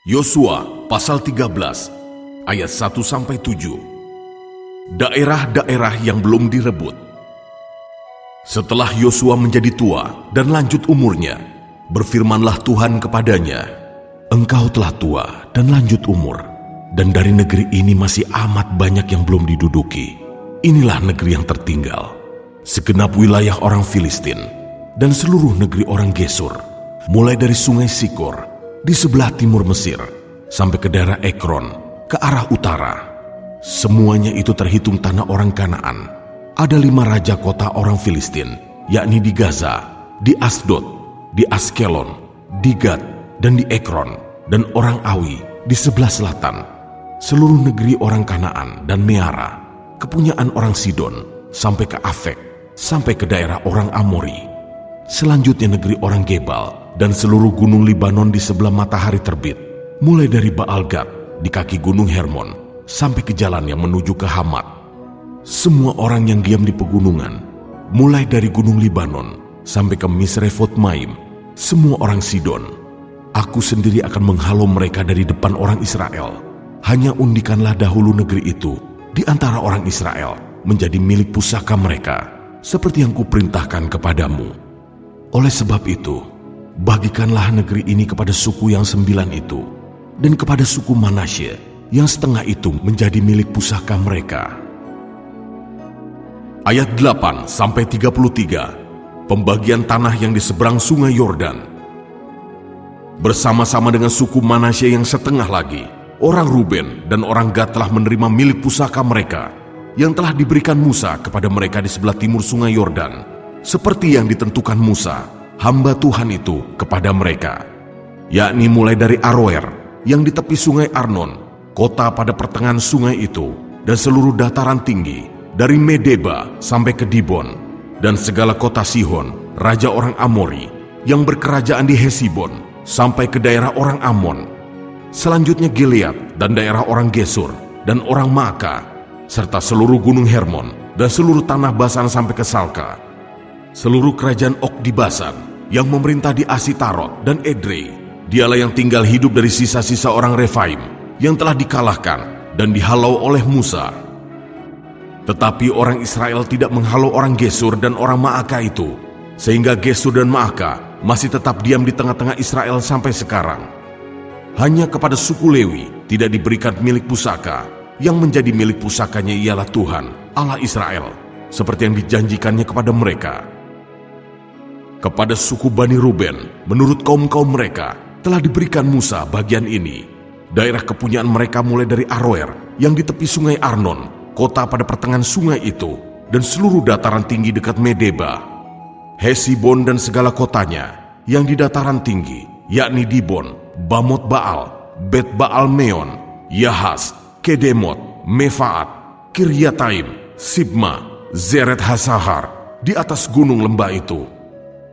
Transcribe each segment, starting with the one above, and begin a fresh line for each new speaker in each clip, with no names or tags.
Yosua pasal 13 ayat 1-7. Daerah-daerah yang belum direbut. Setelah Yosua menjadi tua dan lanjut umurnya, berfirmanlah Tuhan kepadanya, "Engkau telah tua dan lanjut umur, dan dari negeri ini masih amat banyak yang belum diduduki. Inilah negeri yang tertinggal, segenap wilayah orang Filistin dan seluruh negeri orang Gesur, mulai dari sungai Sikor di sebelah timur Mesir sampai ke daerah Ekron ke arah utara. Semuanya itu terhitung tanah orang Kanaan. Ada 5 raja kota orang Filistin, yakni di Gaza, di Asdod, di Askelon, di Gad, dan di Ekron, dan orang Awi di sebelah selatan. Seluruh negeri orang Kanaan dan Meara, kepunyaan orang Sidon, sampai ke Afek, sampai ke daerah orang Amori. Selanjutnya negeri orang Gebal dan seluruh gunung Libanon di sebelah matahari terbit, mulai dari Baal-Gad di kaki gunung Hermon sampai ke jalan yang menuju ke Hamat. Semua orang yang diam di pegunungan, mulai dari gunung Libanon sampai ke Misrefot Maim, semua orang Sidon. Aku sendiri akan menghalau mereka dari depan orang Israel. Hanya undikanlah dahulu negeri itu di antara orang Israel menjadi milik pusaka mereka, seperti yang kuperintahkan kepadamu. Oleh sebab itu, bagikanlah negeri ini kepada suku yang 9 itu, dan kepada suku Manasye yang setengah itu menjadi milik pusaka mereka." Ayat 8-33, pembagian tanah yang di seberang sungai Yordan. Bersama-sama dengan suku Manasye yang setengah lagi, orang Ruben dan orang Gad telah menerima milik pusaka mereka, yang telah diberikan Musa kepada mereka di sebelah timur sungai Yordan, seperti yang ditentukan Musa, hamba Tuhan itu, kepada mereka, yakni mulai dari Aroer, yang di tepi sungai Arnon, kota pada pertengahan sungai itu, dan seluruh dataran tinggi, dari Medeba sampai ke Dibon, dan segala kota Sihon, raja orang Amori, yang berkerajaan di Hesibon, sampai ke daerah orang Amon. Selanjutnya Gilead dan daerah orang Gesur, dan orang Maaka, serta seluruh gunung Hermon, dan seluruh tanah Basan sampai ke Salka. Seluruh kerajaan Og di Basan, yang memerintah di Asitarot dan Edrei, dialah yang tinggal hidup dari sisa-sisa orang Refaim, yang telah dikalahkan dan dihalau oleh Musa. Tetapi orang Israel tidak menghalau orang Gesur dan orang Maaka itu, sehingga Gesur dan Maaka masih tetap diam di tengah-tengah Israel sampai sekarang. Hanya kepada suku Lewi tidak diberikan milik pusaka, yang menjadi milik pusakanya ialah Tuhan, Allah Israel, seperti yang dijanjikannya kepada mereka. Kepada suku Bani Ruben, menurut kaum-kaum mereka, telah diberikan Musa bagian ini. Daerah kepunyaan mereka mulai dari Aroer, yang di tepi sungai Arnon, kota pada pertengahan sungai itu, dan seluruh dataran tinggi dekat Medeba. Hesibon dan segala kotanya, yang di dataran tinggi, yakni Dibon, Bamot Baal, Bet Baal Meon, Yahas, Kedemot, Mefaat, Kiryataim, Sibma, Zeret Hasahar, di atas gunung lembah itu,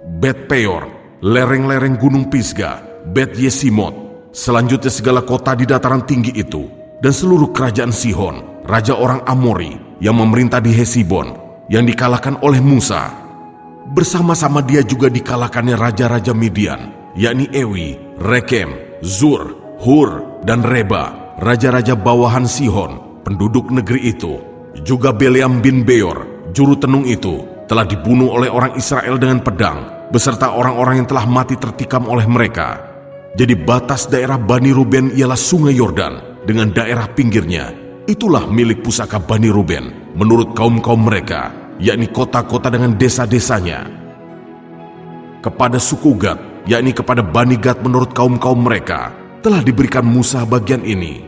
Bet Peor, lereng-lereng gunung Pisga, Bet Yesimot, selanjutnya segala kota di dataran tinggi itu, dan seluruh kerajaan Sihon, raja orang Amori, yang memerintah di Hesibon, yang dikalahkan oleh Musa. Bersama-sama dia juga dikalahkannya raja-raja Midian, yakni Ewi, Rekem, Zur, Hur, dan Reba, raja-raja bawahan Sihon, penduduk negeri itu. Juga Beleam bin Beor, juru tenung itu, telah dibunuh oleh orang Israel dengan pedang, beserta orang-orang yang telah mati tertikam oleh mereka. Jadi batas daerah Bani Ruben ialah sungai Yordan, dengan daerah pinggirnya. Itulah milik pusaka Bani Ruben, menurut kaum-kaum mereka, yakni kota-kota dengan desa-desanya. Kepada suku Gad, yakni kepada Bani Gad menurut kaum-kaum mereka, telah diberikan Musa bagian ini.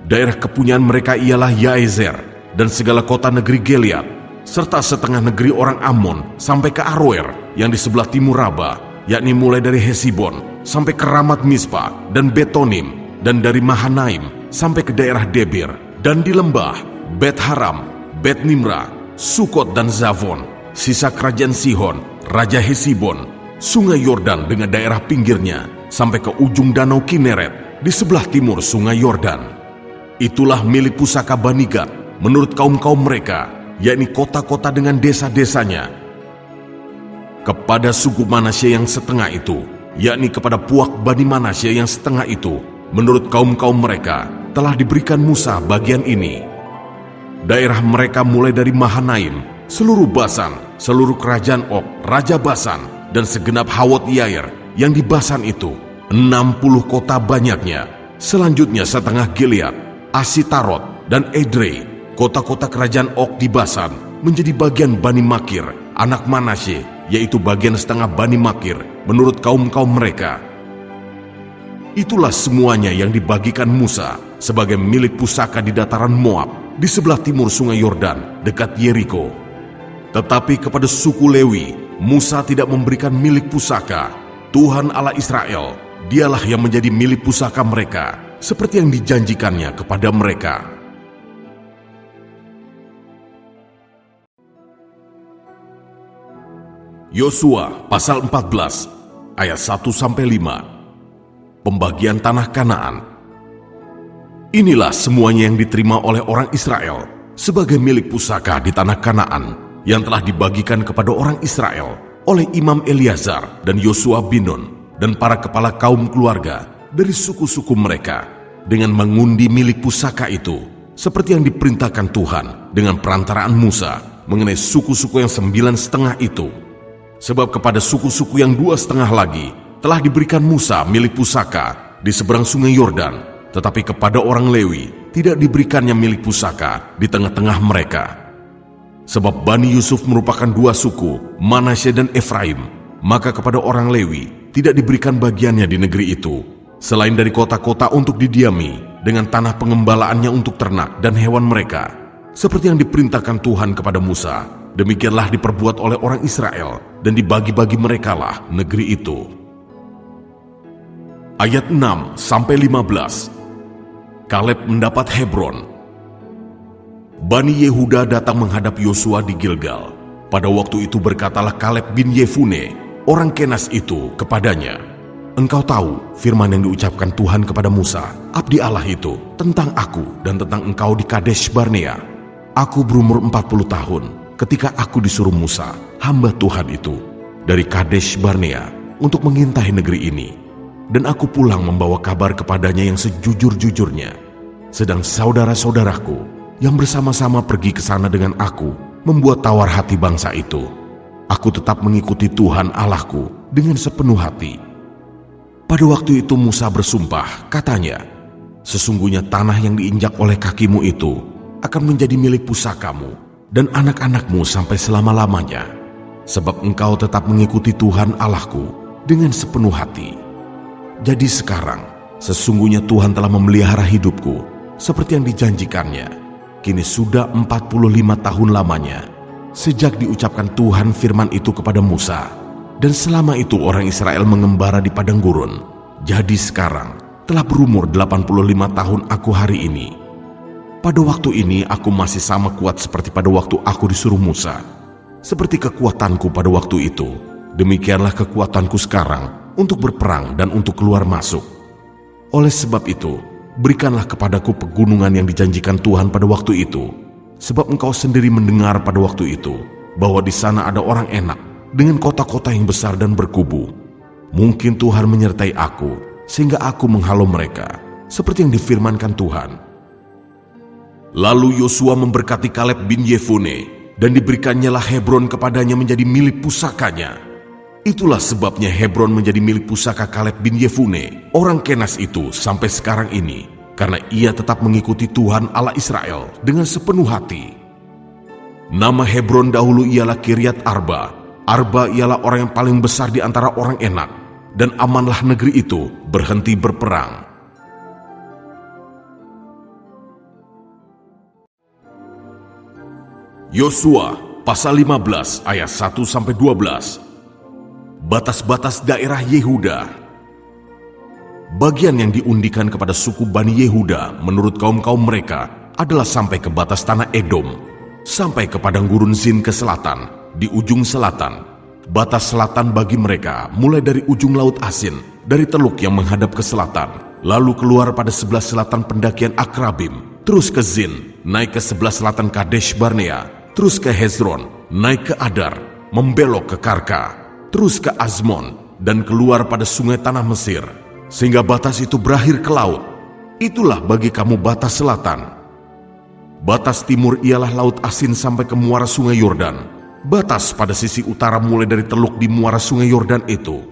Daerah kepunyaan mereka ialah Yaezer, dan segala kota negeri Gilead, serta setengah negeri orang Amon, sampai ke Aroer, yang di sebelah timur Raba, yakni mulai dari Hesibon, sampai ke Ramat Mispa, dan Betonim, dan dari Mahanaim, sampai ke daerah Debir, dan di lembah, Bet Haram, Bet Nimra, Sukot dan Zavon, sisa kerajaan Sihon, Raja Hesibon, sungai Yordan dengan daerah pinggirnya, sampai ke ujung danau Kineret, di sebelah timur sungai Yordan. Itulah milik pusaka Bani Gad, menurut kaum-kaum mereka, yakni kota-kota dengan desa-desanya. Kepada suku Manasye yang setengah itu, yakni kepada puak Bani Manasye yang setengah itu, menurut kaum-kaum mereka telah diberikan Musa bagian ini. Daerah mereka mulai dari Mahanaim, seluruh Basan, seluruh kerajaan Og, Raja Basan, dan segenap Hawot Yair yang di Basan itu, 60 kota banyaknya. Selanjutnya setengah Gilead, Asitarot, dan Edrei, kota-kota kerajaan Og di Basan, menjadi bagian Bani Makir, anak Manasye, yaitu bagian setengah Bani Makir, menurut kaum-kaum mereka. Itulah semuanya yang dibagikan Musa sebagai milik pusaka di dataran Moab, di sebelah timur sungai Yordan, dekat Yeriko. Tetapi kepada suku Lewi, Musa tidak memberikan milik pusaka. Tuhan Allah Israel, dialah yang menjadi milik pusaka mereka, seperti yang dijanjikannya kepada mereka. Yosua pasal 14 ayat 1-5. Pembagian tanah Kanaan. Inilah semuanya yang diterima oleh orang Israel sebagai milik pusaka di tanah Kanaan yang telah dibagikan kepada orang Israel oleh Imam Eleazar dan Yosua bin Nun dan para kepala kaum keluarga dari suku-suku mereka dengan mengundi milik pusaka itu seperti yang diperintahkan Tuhan dengan perantaraan Musa mengenai suku-suku yang 9,5 itu. Sebab kepada suku-suku yang 2,5 lagi telah diberikan Musa milik pusaka di seberang sungai Yordan, tetapi kepada orang Lewi tidak diberikannya milik pusaka di tengah-tengah mereka. Sebab Bani Yusuf merupakan 2 suku, Manasye dan Efraim, maka kepada orang Lewi tidak diberikan bagiannya di negeri itu, selain dari kota-kota untuk didiami dengan tanah pengembalaannya untuk ternak dan hewan mereka, seperti yang diperintahkan Tuhan kepada Musa. Demikianlah diperbuat oleh orang Israel dan dibagi-bagi merekalah negeri itu. Ayat 6-15. Kaleb mendapat Hebron. Bani Yehuda datang menghadap Yosua di Gilgal. Pada waktu itu berkatalah Kaleb bin Yefune, orang Kenas itu, kepadanya, "Engkau tahu firman yang diucapkan Tuhan kepada Musa, abdi Allah itu, tentang aku dan tentang engkau di Kadesh Barnea. Aku berumur 40 tahun ketika aku disuruh Musa, hamba Tuhan itu, dari Kadesh Barnea untuk mengintai negeri ini. Dan aku pulang membawa kabar kepadanya yang sejujur-jujurnya. Sedang saudara-saudaraku yang bersama-sama pergi ke sana dengan aku membuat tawar hati bangsa itu. Aku tetap mengikuti Tuhan Allahku dengan sepenuh hati." Pada waktu itu Musa bersumpah, katanya, "Sesungguhnya tanah yang diinjak oleh kakimu itu akan menjadi milik pusakamu dan anak-anakmu sampai selama-lamanya, sebab engkau tetap mengikuti Tuhan Allahku dengan sepenuh hati. Jadi sekarang, sesungguhnya Tuhan telah memelihara hidupku seperti yang dijanjikannya. Kini sudah 45 tahun lamanya sejak diucapkan Tuhan firman itu kepada Musa, dan selama itu orang Israel mengembara di padang gurun. Jadi sekarang telah berumur 85 tahun aku hari ini. Pada waktu ini aku masih sama kuat seperti pada waktu aku disuruh Musa. Seperti kekuatanku pada waktu itu, demikianlah kekuatanku sekarang untuk berperang dan untuk keluar masuk. Oleh sebab itu, berikanlah kepadaku pegunungan yang dijanjikan Tuhan pada waktu itu, sebab engkau sendiri mendengar pada waktu itu bahwa di sana ada orang enak dengan kota-kota yang besar dan berkubu. Mungkin Tuhan menyertai aku sehingga aku menghalau mereka, seperti yang difirmankan Tuhan." Lalu Yosua memberkati Kaleb bin Yefune, dan diberikannya lah Hebron kepadanya menjadi milik pusakanya. Itulah sebabnya Hebron menjadi milik pusaka Kaleb bin Yefune, orang Kenas itu sampai sekarang ini, karena ia tetap mengikuti Tuhan Allah Israel dengan sepenuh hati. Nama Hebron dahulu ialah Kiryat Arba. Arba ialah orang yang paling besar di antara orang enak, dan amanlah negeri itu berhenti berperang. Yosua pasal 15 ayat 1-12. Batas-batas daerah Yehuda. Bagian yang diundikan kepada suku Bani Yehuda menurut kaum-kaum mereka adalah sampai ke batas tanah Edom, sampai ke padang gurun Zin ke selatan, di ujung selatan. Batas selatan bagi mereka mulai dari ujung Laut Asin, dari teluk yang menghadap ke selatan, lalu keluar pada sebelah selatan pendakian Akrabim, terus ke Zin, naik ke sebelah selatan Kadesh Barnea, terus ke Hezron, naik ke Adar, membelok ke Karka, terus ke Azmon, dan keluar pada sungai tanah Mesir, sehingga batas itu berakhir ke laut. itulah bagi kamu batas selatan. Batas timur ialah Laut Asin sampai ke muara Sungai Yordan. Batas pada sisi utara mulai dari teluk di muara Sungai Yordan itu.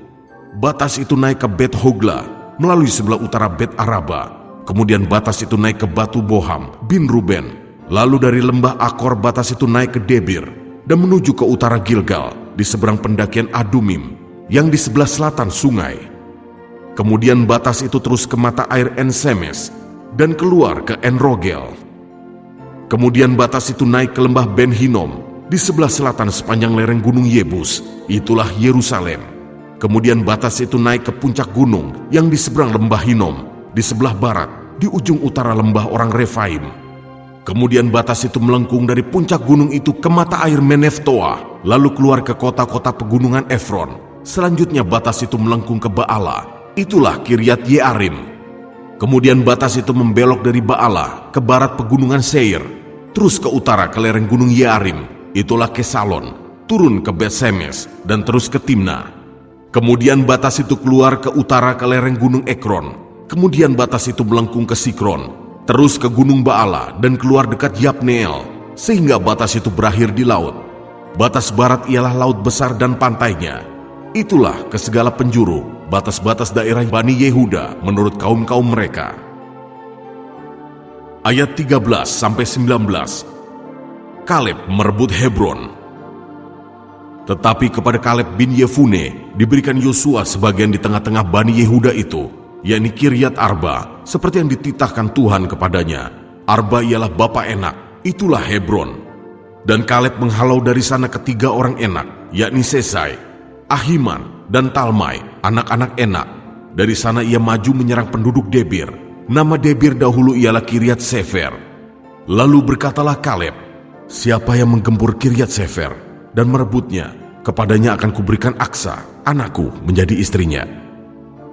Batas itu naik ke Bet Hogla melalui sebelah utara Bet Araba. Kemudian batas itu naik ke Batu Boham bin Ruben. Lalu dari lembah Akor batas itu naik ke Debir dan menuju ke utara Gilgal di seberang pendakian Adumim yang di sebelah selatan sungai. Kemudian batas itu terus ke mata air En-Semes dan keluar ke En-Rogel. Kemudian batas itu naik ke lembah Ben Hinnom di sebelah selatan sepanjang lereng gunung Yebus, itulah Yerusalem. Kemudian batas itu naik ke puncak gunung yang di seberang lembah Hinnom, di sebelah barat, di ujung utara lembah orang Refaim. Kemudian batas itu melengkung dari puncak gunung itu ke mata air Meneftoa, lalu keluar ke kota-kota pegunungan Efron. Selanjutnya batas itu melengkung ke Baala, itulah Kiryat Yearim. Kemudian batas itu membelok dari Baala ke barat pegunungan Seir, terus ke utara ke lereng gunung Yearim, itulah Kesalon, turun ke Bet-Semes dan terus ke Timna. Kemudian batas itu keluar ke utara ke lereng gunung Ekron. Kemudian batas itu melengkung ke Sikron, terus ke gunung Baala dan keluar dekat Yabneel, sehingga batas itu berakhir di laut. Batas barat ialah laut besar dan pantainya. Itulah ke segala penjuru batas-batas daerah Bani Yehuda menurut kaum-kaum mereka. Ayat 13-19. Kaleb merebut Hebron. Tetapi kepada Kaleb bin Yefune diberikan Yosua sebagian di tengah-tengah Bani Yehuda itu, yakni Kiryat Arba, seperti yang dititahkan Tuhan kepadanya. Arba ialah bapa Enak, itulah Hebron. Dan Kaleb menghalau dari sana ketiga orang Enak, yakni Sesai, Ahiman, dan Talmai, anak-anak Enak. Dari sana ia maju menyerang penduduk Debir. Nama Debir dahulu ialah Kiryat Sefer. Lalu berkatalah Kaleb, siapa yang menggempur Kiryat Sefer dan merebutnya, kepadanya akan kuberikan Aksa, anakku, menjadi istrinya.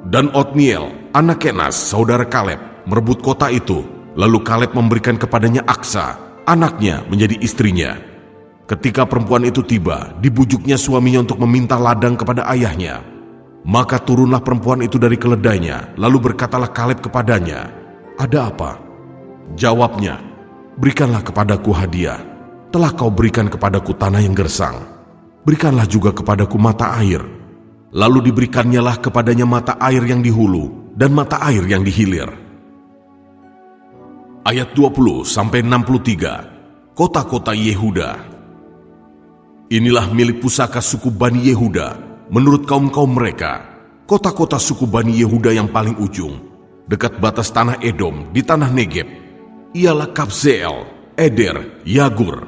Dan Otniel, anak Kenas, saudara Kaleb, merebut kota itu. Lalu Kaleb memberikan kepadanya Aksa, anaknya, menjadi istrinya. Ketika perempuan itu tiba, dibujuknya suaminya untuk meminta ladang kepada ayahnya. Maka turunlah perempuan itu dari keledainya, lalu berkatalah Kaleb kepadanya, ada apa? Jawabnya, berikanlah kepadaku hadiah. Telah kau berikan kepadaku tanah yang gersang, berikanlah juga kepadaku mata air. Lalu diberikannya kepadanya mata air yang di hulu dan mata air yang di hilir. Ayat 20-63. Kota-kota Yehuda. Inilah milik pusaka suku Bani Yehuda menurut kaum-kaum mereka. Kota-kota suku Bani Yehuda yang paling ujung, dekat batas tanah Edom di tanah Negeb, ialah Kabzeel, Eder, Yagur,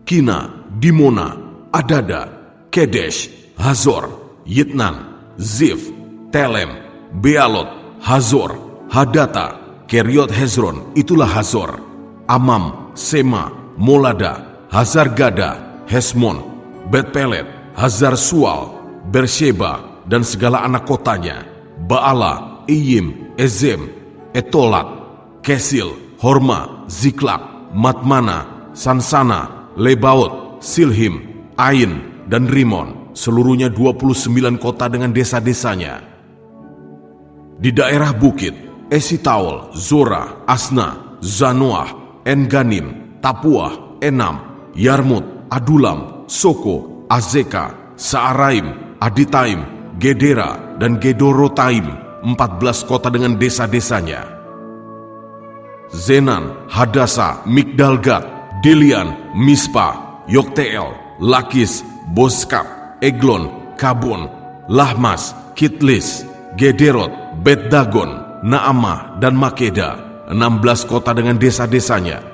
Kina, Dimona, Adada, Kedesh, Hazor, Yitnan, Zif, Telem, Bealot, Hazor, Hadata, Keriot Hezron, itulah Hazor, Amam, Sema, Molada, Hazar-Gada, Hesmon, Bet-Pelet, Hazar Sual, Bersheba, dan segala anak kotanya, Baala, Iyim, Ezem, Etolat, Kesil, Horma, Ziklak, Matmana, Sansana, Lebaot, Silhim, Ain, dan Rimon, seluruhnya 29 kota dengan desa-desanya. Di daerah bukit, Esitaol, Zora, Asna, Zanoah, En-Ganim, Tapuah, Enam, Yarmut, Adulam, Soko, Azeka, Saaraim, Aditaim, Gedera, dan Gedorotaim, 14 kota dengan desa-desanya. Zenan, Hadasa, Migdalgat, Dilian, Mispa, Yokteel, Lakis, Boskap, Eglon, Kabon, Lahmas, Kitlis, Gederot, Bet-Dagon, Naamah, dan Makeda, 16 kota dengan desa-desanya.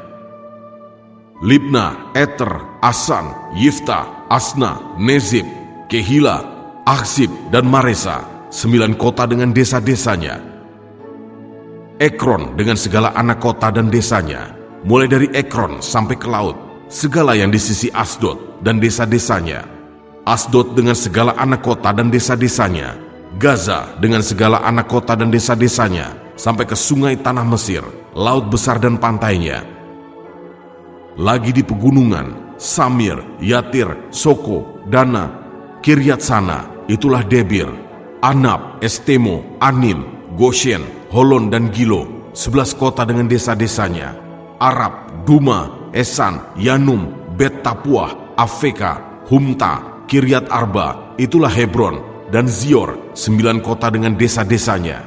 Libna, Eter, Asan, Yifta, Asna, Nezib, Kehila, Aksib, dan Maresa, 9 kota dengan desa-desanya. Ekron dengan segala anak kota dan desanya, mulai dari Ekron sampai ke laut, segala yang di sisi Asdod dan desa-desanya. Asdod dengan segala anak kota dan desa-desanya. Gaza dengan segala anak kota dan desa-desanya, sampai ke sungai tanah Mesir, laut besar dan pantainya. Lagi di pegunungan, Samir, Yatir, Soko, Dana, Kiryat Sana, itulah Debir, Anab, Estemo, Anim, Goshen, Holon, dan Gilo, 11 kota dengan desa-desanya, Arab, Duma, Esan, Yanum, Bet Tapuah, Afeka, Humta, Kiryat Arba, itulah Hebron, dan Zior, 9 kota dengan desa-desanya.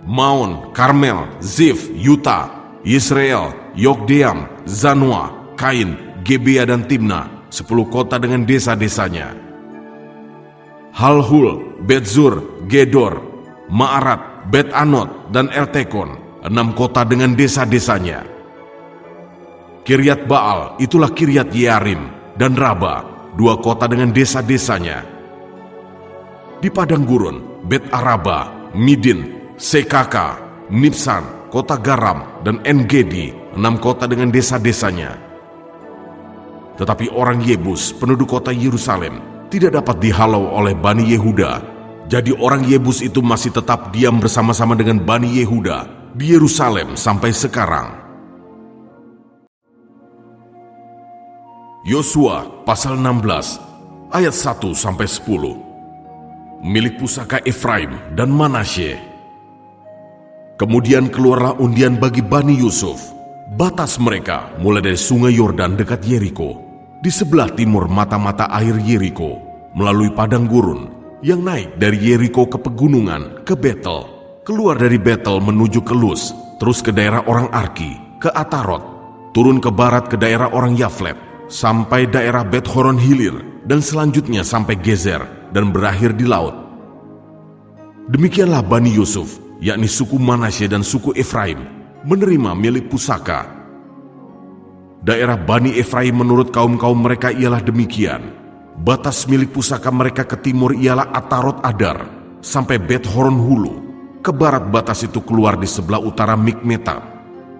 Maon, Karmel, Zif, Yuta, Yisrael, Yokdeam, Zanoa, Kain, Gebea dan Timna, 10 kota dengan desa-desanya. Halhul, Betzur, Gedor, Ma'arat, Bet Anot, dan Eltekon, 6 kota dengan desa-desanya. Kiryat Baal, itulah Kiryat Yearim, dan Raba, 2 kota dengan desa-desanya. Di padang gurun, Bet Araba, Midin, Sekaka, Nipsan, kota Garam, dan En-Gedi, 6 kota dengan desa-desanya. Tetapi orang Yebus, penduduk kota Yerusalem, tidak dapat dihalau oleh Bani Yehuda. Jadi orang Yebus itu masih tetap diam bersama-sama dengan Bani Yehuda di Yerusalem sampai sekarang. Yosua pasal 16 ayat 1-10. Milik pusaka Efraim dan Manasye. Kemudian keluarlah undian bagi Bani Yusuf. Batas mereka mulai dari sungai Yordan dekat Yeriko, di sebelah timur mata-mata air Yeriko, melalui padang gurun yang naik dari Yeriko ke pegunungan, ke Betel, keluar dari Betel menuju ke Luz, terus ke daerah orang Arki, ke Atarot, turun ke barat ke daerah orang Yaflet, sampai daerah Bet Horon Hilir, dan selanjutnya sampai Gezer, dan berakhir di laut. Demikianlah Bani Yusuf, yakni suku Manasye dan suku Efraim, menerima milik pusaka. Daerah Bani Efraim menurut kaum-kaum mereka ialah demikian. Batas milik pusaka mereka ke timur ialah Atarot Adar, sampai Bet Horon Hulu. Ke barat batas itu keluar di sebelah utara Mikmetat.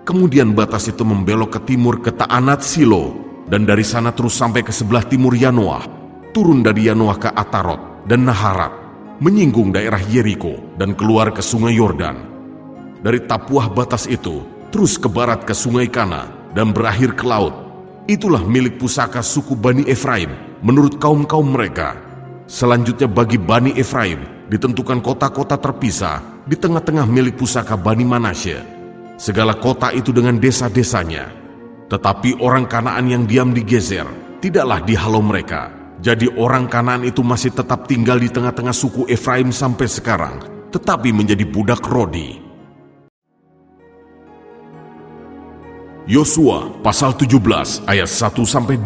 Kemudian batas itu membelok ke timur ke Ta'anat Silo, dan dari sana terus sampai ke sebelah timur Yanoah, turun dari Yanoah ke Atarot dan Naharat, menyinggung daerah Yeriko dan keluar ke sungai Yordan. Dari Tapuah batas itu terus ke barat ke sungai Kana dan berakhir ke laut. Itulah milik pusaka suku Bani Efraim menurut kaum-kaum mereka. Selanjutnya bagi Bani Efraim ditentukan kota-kota terpisah di tengah-tengah milik pusaka Bani Manasye. Segala kota itu dengan desa-desanya. Tetapi orang Kanaan yang diam di Gezer tidaklah dihalau mereka. Jadi orang Kanaan itu masih tetap tinggal di tengah-tengah suku Efraim sampai sekarang, tetapi menjadi budak Rodi. Yosua pasal 17 ayat 1-18.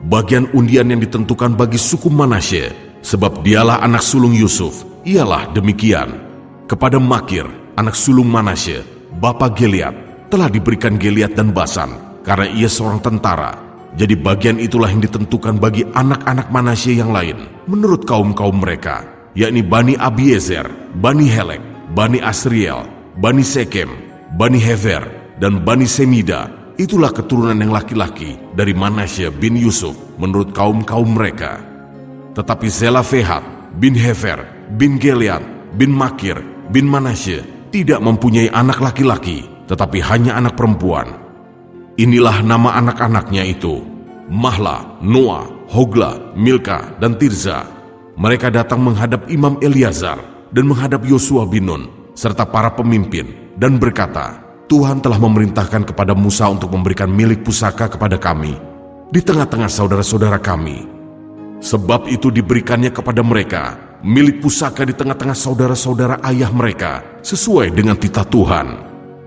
Bagian undian yang ditentukan bagi suku Manasye, sebab dialah anak sulung Yusuf, ialah demikian. Kepada Makir, anak sulung Manasye, bapa Gilead, telah diberikan Gilead dan Basan, karena ia seorang tentara. Jadi bagian itulah yang ditentukan bagi anak-anak Manasye yang lain, menurut kaum-kaum mereka, yakni Bani Abiezer, Bani Helek, Bani Asriel, Bani Sekem, Bani Hever, dan Bani Semida. Itulah keturunan yang laki-laki dari Manasye bin Yusuf menurut kaum-kaum mereka. Tetapi Zelafehat bin Hefer, bin Gilead, bin Makir, bin Manasye tidak mempunyai anak laki-laki, tetapi hanya anak perempuan. Inilah nama anak-anaknya itu: Mahla, Noah, Hogla, Milka, dan Tirza. Mereka datang menghadap Imam Eleazar dan menghadap Yosua bin Nun serta para pemimpin dan berkata, Tuhan telah memerintahkan kepada Musa untuk memberikan milik pusaka kepada kami di tengah-tengah saudara-saudara kami. Sebab itu diberikannya kepada mereka milik pusaka di tengah-tengah saudara-saudara ayah mereka sesuai dengan titah Tuhan.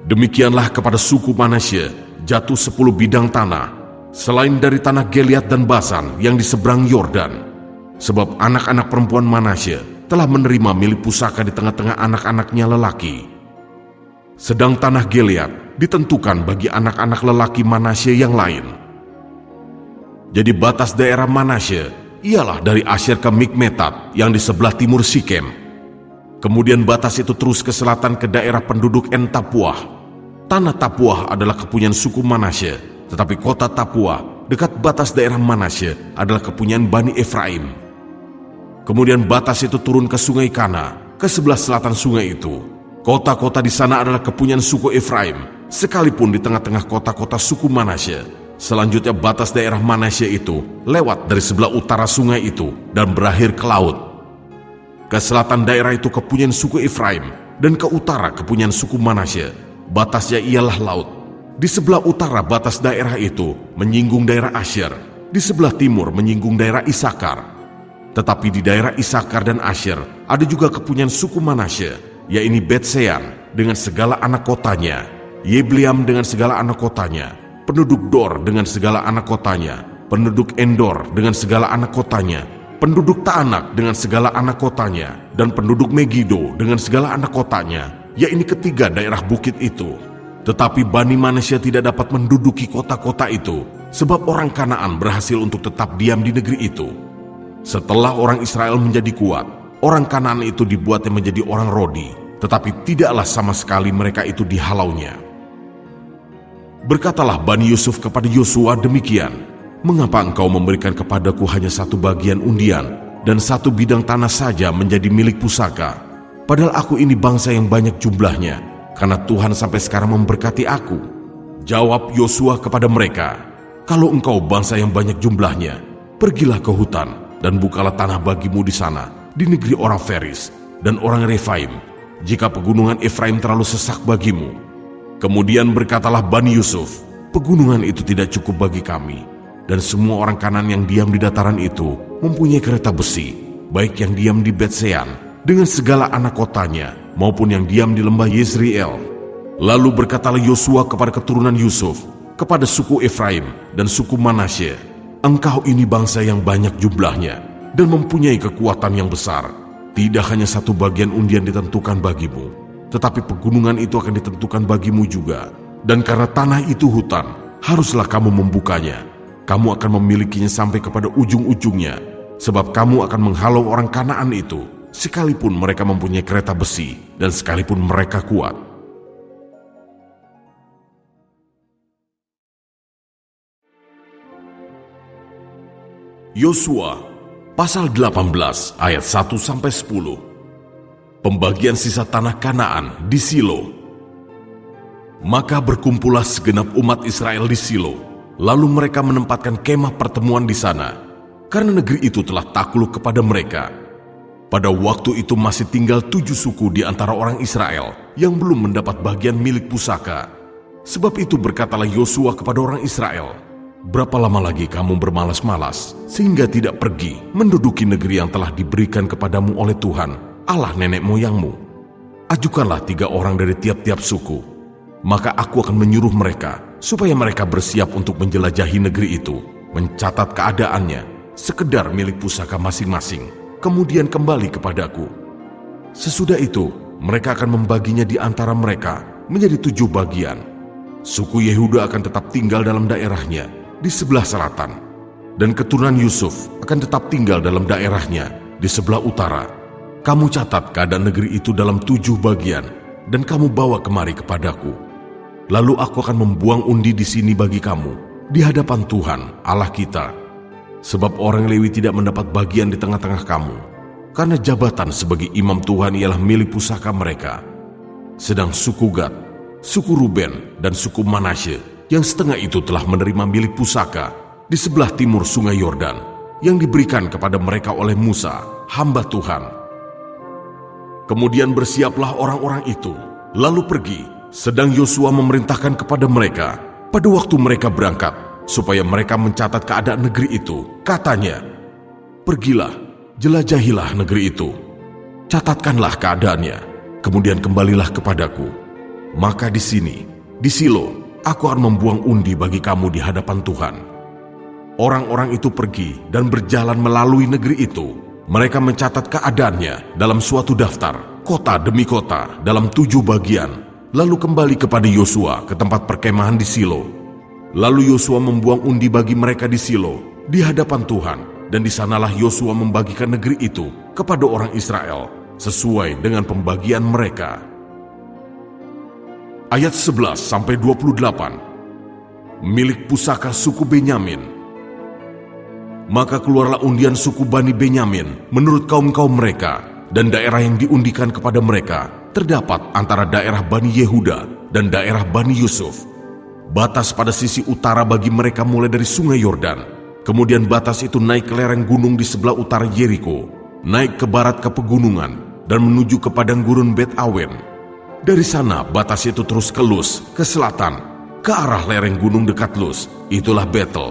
Demikianlah kepada suku Manasye jatuh 10 bidang tanah, selain dari tanah Gilead dan Basan yang di seberang Yordan. Sebab anak-anak perempuan Manasye telah menerima milik pusaka di tengah-tengah anak-anaknya lelaki. Sedang tanah Gilead ditentukan bagi anak-anak lelaki Manasye yang lain. Jadi batas daerah Manasye ialah dari Asyer ke Mikmetat yang di sebelah timur Sikem. Kemudian batas itu terus ke selatan ke daerah penduduk En Tapuah. Tanah Tapuah adalah kepunyaan suku Manasye, tetapi kota Tapuah dekat batas daerah Manasye adalah kepunyaan Bani Efraim. Kemudian batas itu turun ke sungai Kana, ke sebelah selatan sungai itu. Kota-kota di sana adalah kepunyaan suku Efraim, sekalipun di tengah-tengah kota-kota suku Manasye. Selanjutnya batas daerah Manasye itu lewat dari sebelah utara sungai itu dan berakhir ke laut. Ke selatan daerah itu kepunyaan suku Efraim, dan ke utara kepunyaan suku Manasye, batasnya ialah laut. Di sebelah utara batas daerah itu menyinggung daerah Asyer, di sebelah timur menyinggung daerah Isakar. Tetapi di daerah Isakar dan Asyer ada juga kepunyaan suku Manasye, yaitu Bet-Sean dengan segala anak kotanya, Yebleam dengan segala anak kotanya, penduduk Dor dengan segala anak kotanya, penduduk Endor dengan segala anak kotanya, penduduk Taanak dengan segala anak kotanya, dan penduduk Megido dengan segala anak kotanya, yaitu ketiga daerah bukit itu. Tetapi Bani Manasye tidak dapat menduduki kota-kota itu, sebab orang Kanaan berhasil untuk tetap diam di negeri itu. Setelah orang Israel menjadi kuat, orang Kanaan itu dibuatnya menjadi orang Rodi, tetapi tidaklah sama sekali mereka itu dihalaunya. Berkatalah Bani Yusuf kepada Yosua demikian, "Mengapa engkau memberikan kepadaku hanya satu bagian undian dan satu bidang tanah saja menjadi milik pusaka? Padahal aku ini bangsa yang banyak jumlahnya, karena Tuhan sampai sekarang memberkati aku." Jawab Yosua kepada mereka, "Kalau engkau bangsa yang banyak jumlahnya, pergilah ke hutan dan bukalah tanah bagimu di sana, di negeri orang Feris dan orang Refaim, jika pegunungan Efraim terlalu sesak bagimu." Kemudian berkatalah Bani Yusuf, "Pegunungan itu tidak cukup bagi kami, dan semua orang Kanaan yang diam di dataran itu mempunyai kereta besi, baik yang diam di Bet-Sean dengan segala anak kotanya, maupun yang diam di lembah Yezreel." Lalu berkatalah Yosua kepada keturunan Yusuf, kepada suku Efraim dan suku Manasye, "Engkau ini bangsa yang banyak jumlahnya dan mempunyai kekuatan yang besar. Tidak hanya satu bagian undian ditentukan bagimu, tetapi pegunungan itu akan ditentukan bagimu juga. Dan karena tanah itu hutan, haruslah kamu membukanya. Kamu akan memilikinya sampai kepada ujung-ujungnya, sebab kamu akan menghalau orang Kanaan itu, sekalipun mereka mempunyai kereta besi dan sekalipun mereka kuat." Yosua pasal 18 ayat 1-10. Pembagian sisa tanah Kanaan di Silo. Maka berkumpullah segenap umat Israel di Silo, lalu mereka menempatkan kemah pertemuan di sana, karena negeri itu telah takluk kepada mereka. Pada waktu itu masih tinggal 7 suku di antara orang Israel yang belum mendapat bagian milik pusaka. Sebab itu berkatalah Yosua kepada orang Israel, "Berapa lama lagi kamu bermalas-malas, sehingga tidak pergi menduduki negeri yang telah diberikan kepadamu oleh Tuhan, Allah nenek moyangmu? Ajukanlah 3 orang dari tiap-tiap suku, maka aku akan menyuruh mereka, supaya mereka bersiap untuk menjelajahi negeri itu, mencatat keadaannya, sekedar milik pusaka masing-masing, kemudian kembali kepadaku. Sesudah itu, mereka akan membaginya di antara mereka menjadi 7 bagian. Suku Yehuda akan tetap tinggal dalam daerahnya di sebelah selatan, dan keturunan Yusuf akan tetap tinggal dalam daerahnya di sebelah utara. Kamu catat keadaan negeri itu dalam 7 bagian, dan kamu bawa kemari kepadaku. Lalu aku akan membuang undi di sini bagi kamu, di hadapan Tuhan Allah kita. Sebab orang Lewi tidak mendapat bagian di tengah-tengah kamu, karena jabatan sebagai imam Tuhan ialah milik pusaka mereka. Sedang suku Gad, suku Ruben, dan suku Manasye, yang setengah itu telah menerima milik pusaka di sebelah timur sungai Yordan, yang diberikan kepada mereka oleh Musa, hamba Tuhan. Kemudian bersiaplah orang-orang itu, lalu pergi, sedang Yosua memerintahkan kepada mereka, pada waktu mereka berangkat, supaya mereka mencatat keadaan negeri itu. Katanya, "Pergilah, jelajahilah negeri itu, catatkanlah keadaannya, kemudian kembalilah kepadaku. Maka di sini, di Silo, aku akan membuang undi bagi kamu di hadapan Tuhan." Orang-orang itu pergi dan berjalan melalui negeri itu. Mereka mencatat keadaannya dalam suatu daftar, kota demi kota, dalam 7 bagian, lalu kembali kepada Yosua ke tempat perkemahan di Silo. Lalu Yosua membuang undi bagi mereka di Silo, di hadapan Tuhan, dan di sanalah Yosua membagikan negeri itu kepada orang Israel, sesuai dengan pembagian mereka. Ayat 11-28. Milik pusaka suku Benyamin. Maka keluarlah undian suku Bani Benyamin menurut kaum-kaum mereka, dan daerah yang diundikan kepada mereka terdapat antara daerah Bani Yehuda dan daerah Bani Yusuf. Batas pada sisi utara bagi mereka mulai dari sungai Yordan, kemudian batas itu naik ke lereng gunung di sebelah utara Yeriko, naik ke barat ke pegunungan, dan menuju ke padang gurun Bet Awen. Dari sana batas itu terus ke Lus, ke selatan, ke arah lereng gunung dekat Lus, itulah Betel.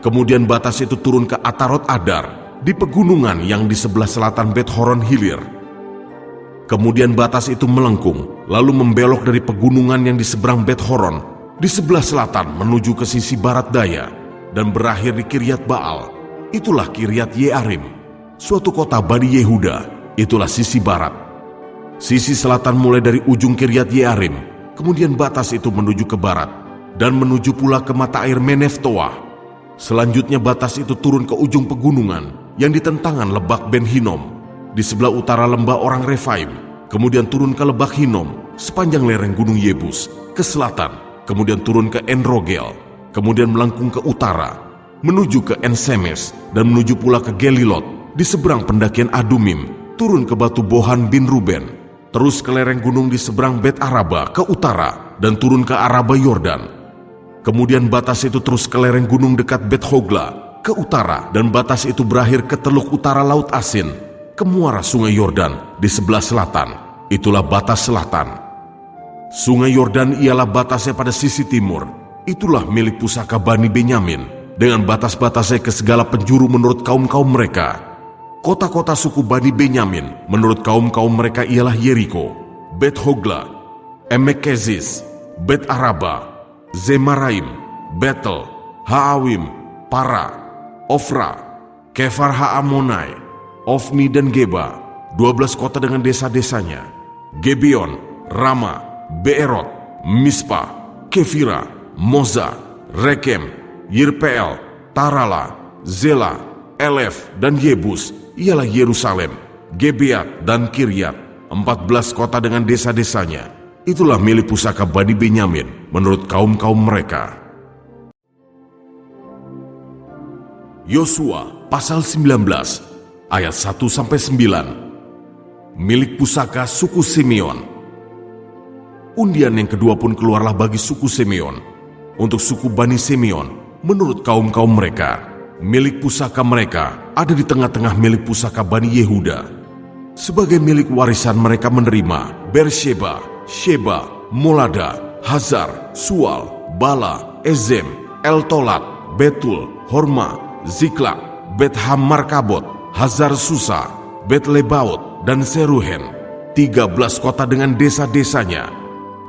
Kemudian batas itu turun ke Atarot Adar, di pegunungan yang di sebelah selatan Bet Horon Hilir. Kemudian batas itu melengkung, lalu membelok dari pegunungan yang di seberang Bet Horon, di sebelah selatan menuju ke sisi barat daya, dan berakhir di Kiryat Baal, itulah Kiryat Yearim, suatu kota Bani Yehuda, itulah sisi barat. Sisi selatan mulai dari ujung Kiryat Yearim, kemudian batas itu menuju ke barat, dan menuju pula ke mata air Meneftoah. Selanjutnya batas itu turun ke ujung pegunungan yang di tentangan Lebak Ben Hinom, di sebelah utara lembah orang Refaim, kemudian turun ke Lebak Hinom, sepanjang lereng gunung Yebus, ke selatan, kemudian turun ke En-Rogel, kemudian melengkung ke utara, menuju ke En-Semes, dan menuju pula ke Gelilot, di seberang pendakian Adumim, turun ke batu Bohan bin Ruben, terus ke lereng gunung di seberang Bet Araba ke utara, dan turun ke Araba Yordan. Kemudian batas itu terus ke lereng gunung dekat Bet Hogla ke utara, dan batas itu berakhir ke teluk utara Laut Asin, ke muara sungai Yordan di sebelah selatan, itulah batas selatan. Sungai Yordan ialah batasnya pada sisi timur, itulah milik pusaka Bani Benyamin, dengan batas-batasnya ke segala penjuru menurut kaum-kaum mereka. Kota-kota suku Bani Benyamin menurut kaum-kaum mereka ialah Yeriko, Bet Hogla, Emek Kezis, Bet Araba, Zemaraim, Betel, Haawim, Para, Ofra, Kefar Haamonai, Ofni dan Geba, 12 kota dengan desa-desanya, Gebion, Rama, Beerot, Mispa, Kefira, Moza, Rekem, Yirpeel, Tarala, Zela, Elef, dan Yebus, ialah Yerusalem, Gebeat, dan Kiryat, 14 kota dengan desa-desanya. Itulah milik pusaka Bani Benyamin menurut kaum-kaum mereka. Yosua pasal 19 ayat 1-9. Milik pusaka suku Simeon. Undian yang kedua pun keluarlah bagi suku Simeon. Untuk suku Bani Simeon menurut kaum-kaum mereka, milik pusaka mereka ada di tengah-tengah milik pusaka Bani Yehuda. Sebagai milik warisan mereka menerima Beersheba, Sheba, Molada, Hazar, Sual, Bala, Ezem, El-Tolat, Betul, Horma, Ziklak, Bet-Ham Markabot, Hazar Susa, Bet-Lebaot, dan Seruhen, 13 kota dengan desa-desanya,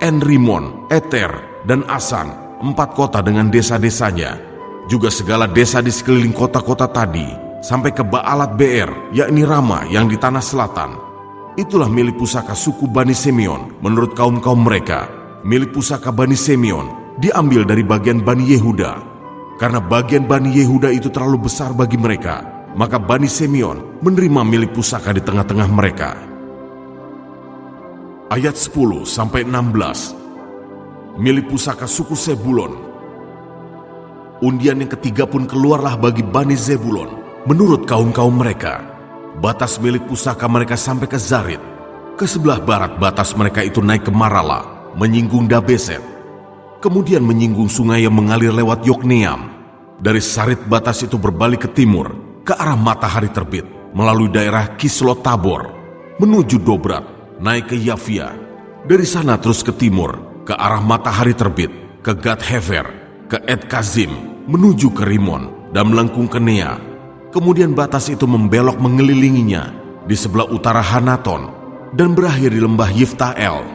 En-Rimon, Eter, dan Asan, 4 kota dengan desa-desanya, juga segala desa di sekeliling kota-kota tadi, sampai ke Baalat Beer, yakni Rama yang di tanah selatan. Itulah milik pusaka suku Bani Simeon menurut kaum-kaum mereka. Milik pusaka Bani Simeon diambil dari bagian Bani Yehuda. Karena bagian Bani Yehuda itu terlalu besar bagi mereka, maka Bani Simeon menerima milik pusaka di tengah-tengah mereka. Ayat 10-16. Milik pusaka suku Zebulon. Undian yang ketiga pun keluarlah bagi Bani Zebulon menurut kaum-kaum mereka. Batas milik pusaka mereka sampai ke Zarid. Ke sebelah barat batas mereka itu naik ke Marala, menyinggung Dabeset. Kemudian menyinggung sungai yang mengalir lewat Yokneam. Dari Sarid batas itu berbalik ke timur, ke arah matahari terbit, melalui daerah Kislot Tabor, menuju Dobrat, naik ke Yafia. Dari sana terus ke timur, ke arah matahari terbit, ke Gad Hefer, ke Et Kazim, menuju ke Rimon, dan melengkung ke Nea. Kemudian batas itu membelok mengelilinginya di sebelah utara Hanaton dan berakhir di lembah Yiftael.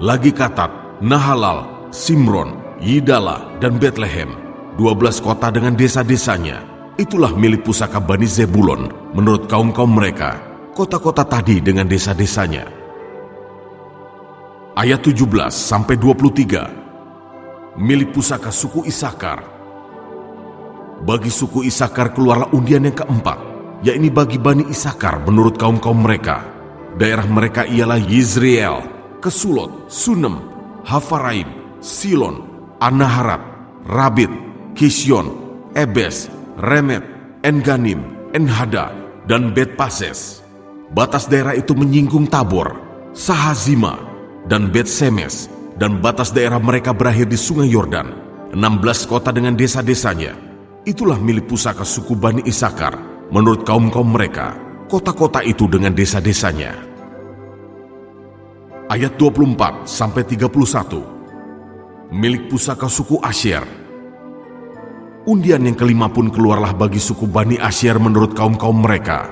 Lagi Katat, Nahalal, Simron, Yidala, dan Betlehem, 12 kota dengan desa-desanya. Itulah milik pusaka Bani Zebulon menurut kaum-kaum mereka, kota-kota tadi dengan desa-desanya. Ayat 17-23. Milik pusaka suku Isakar. Bagi suku Isakar keluarlah undian yang keempat, yakni bagi Bani Isakar menurut kaum-kaum mereka. Daerah mereka ialah Yizreel, Kesulot, Sunem, Hafaraim, Silon, Anaharat, Rabit, Kisyon, Ebes, Remet, En-Ganim, En-Hada, dan Bet-Pases. Batas daerah itu menyinggung Tabor, Sahazima, dan Bet-Semes, dan batas daerah mereka berakhir di sungai Yordan, 16 kota dengan desa-desanya. Itulah milik pusaka suku Bani Isakar menurut kaum-kaum mereka, kota-kota itu dengan desa-desanya. Ayat 24-31. Milik pusaka suku Asyer. Undian yang kelima pun keluarlah bagi suku Bani Asyer menurut kaum-kaum mereka.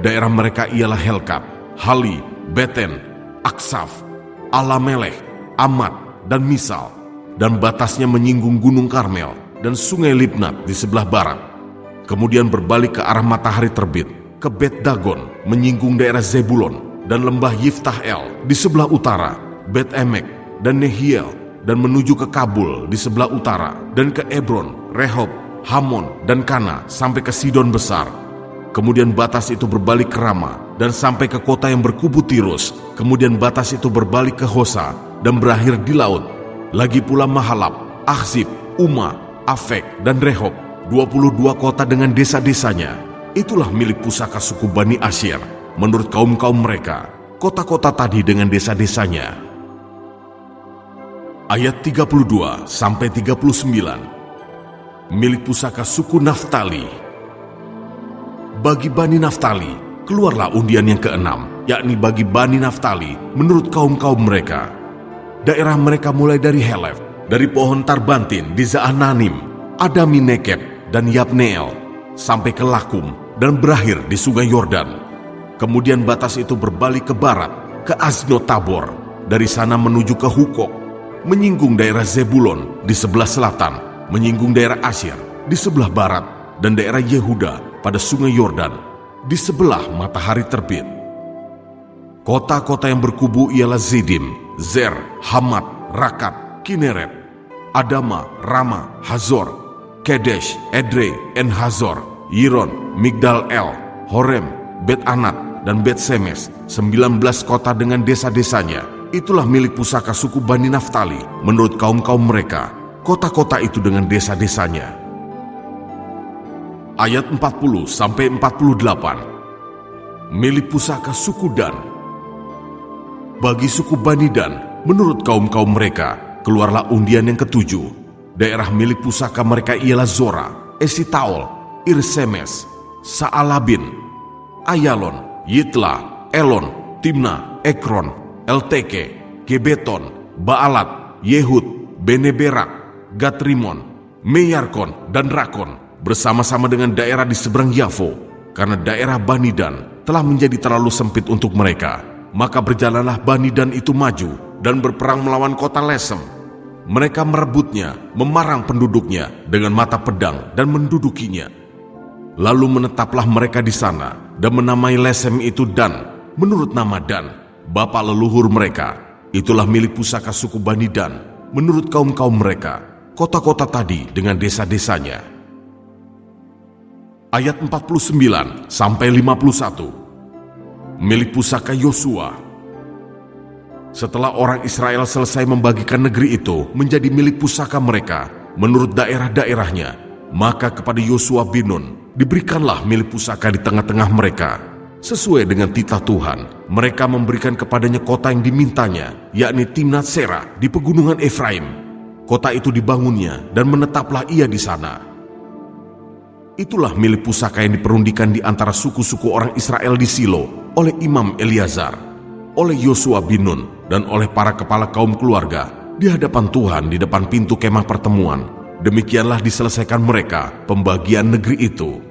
Daerah mereka ialah Helkat, Hali, Beten, Aksaf, Alamelech, Amat, dan Misal. Dan batasnya menyinggung Gunung Karmel dan Sungai Libnat di sebelah barat. Kemudian berbalik ke arah matahari terbit, ke Bet Dagon, menyinggung daerah Zebulon dan lembah Yiftah-El di sebelah utara, Bet Emek dan Nehiel, dan menuju ke Kabul di sebelah utara, dan ke Ebron, Rehob, Hamon, dan Kana sampai ke Sidon Besar. Kemudian batas itu berbalik ke Rama dan sampai ke kota yang berkubu Tirus. Kemudian batas itu berbalik ke Hosa dan berakhir di laut. Lagi pula Mahalab, Akhzib, Uma, Afek, dan Rehob, 22 kota dengan desa-desanya. Itulah milik pusaka suku Bani Asyer menurut kaum-kaum mereka, kota-kota tadi dengan desa-desanya. Ayat 32-39. Milik pusaka suku Naftali. Bagi Bani Naftali, keluarlah undian yang keenam, yakni bagi Bani Naftali menurut kaum-kaum mereka. Daerah mereka mulai dari Helef, dari pohon Tarbantin di Zaananim, Adami Nekeb, dan Yabneel, sampai ke Lakum, dan berakhir di sungai Yordan. Kemudian batas itu berbalik ke barat, ke Aznot Tabor, dari sana menuju ke Hukok, menyinggung daerah Zebulon di sebelah selatan, menyinggung daerah Asyer di sebelah barat, dan daerah Yehuda pada sungai Yordan di sebelah matahari terbit. Kota-kota yang berkubu ialah Zidim, Zer, Hamat, Rakat, Kineret, Adama, Rama, Hazor, Kedesh, Edrei, En-Hazor, Yiron, Migdal-El, Horem, Bet-Anat, dan Bet-Semes, 19 kota dengan desa-desanya. Itulah milik pusaka suku Bani Naftali menurut kaum-kaum mereka, kota-kota itu dengan desa-desanya. Ayat 40-48. Milik pusaka suku Dan. Bagi suku Bani Dan, menurut kaum-kaum mereka, keluarlah undian yang ketujuh. Daerah milik pusaka mereka ialah Zora, Esitaol, Irsemes, Saalabin, Ayalon, Yitla, Elon, Timna, Ekron, Elteke, Gebeton, Baalat, Yehud, Beneberak, Gatrimon, Meyarkon, dan Rakon, bersama-sama dengan daerah di seberang Yafo, karena daerah Bani Dan telah menjadi terlalu sempit untuk mereka. Maka berjalanlah Bani Dan itu maju dan berperang melawan kota Lesem. Mereka merebutnya, memarang penduduknya dengan mata pedang dan mendudukinya. Lalu menetaplah mereka di sana dan menamai Lesem itu Dan, menurut nama Dan, bapa leluhur mereka. Itulah milik pusaka suku Bani Dan menurut kaum-kaum mereka, kota-kota tadi dengan desa-desanya. Ayat 49-51. Milik pusaka Yosua. Setelah orang Israel selesai membagikan negeri itu menjadi milik pusaka mereka menurut daerah-daerahnya, maka kepada Yosua bin Nun diberikanlah milik pusaka di tengah-tengah mereka. Sesuai dengan titah Tuhan, mereka memberikan kepadanya kota yang dimintanya, yakni Timnat Serah di pegunungan Efraim. Kota itu dibangunnya dan menetaplah ia di sana. Itulah milik pusaka yang diperundikan di antara suku-suku orang Israel di Silo oleh Imam Eleazar, oleh Yosua bin Nun, dan oleh para kepala kaum keluarga di hadapan Tuhan di depan pintu kemah pertemuan. Demikianlah diselesaikan mereka pembagian negeri itu.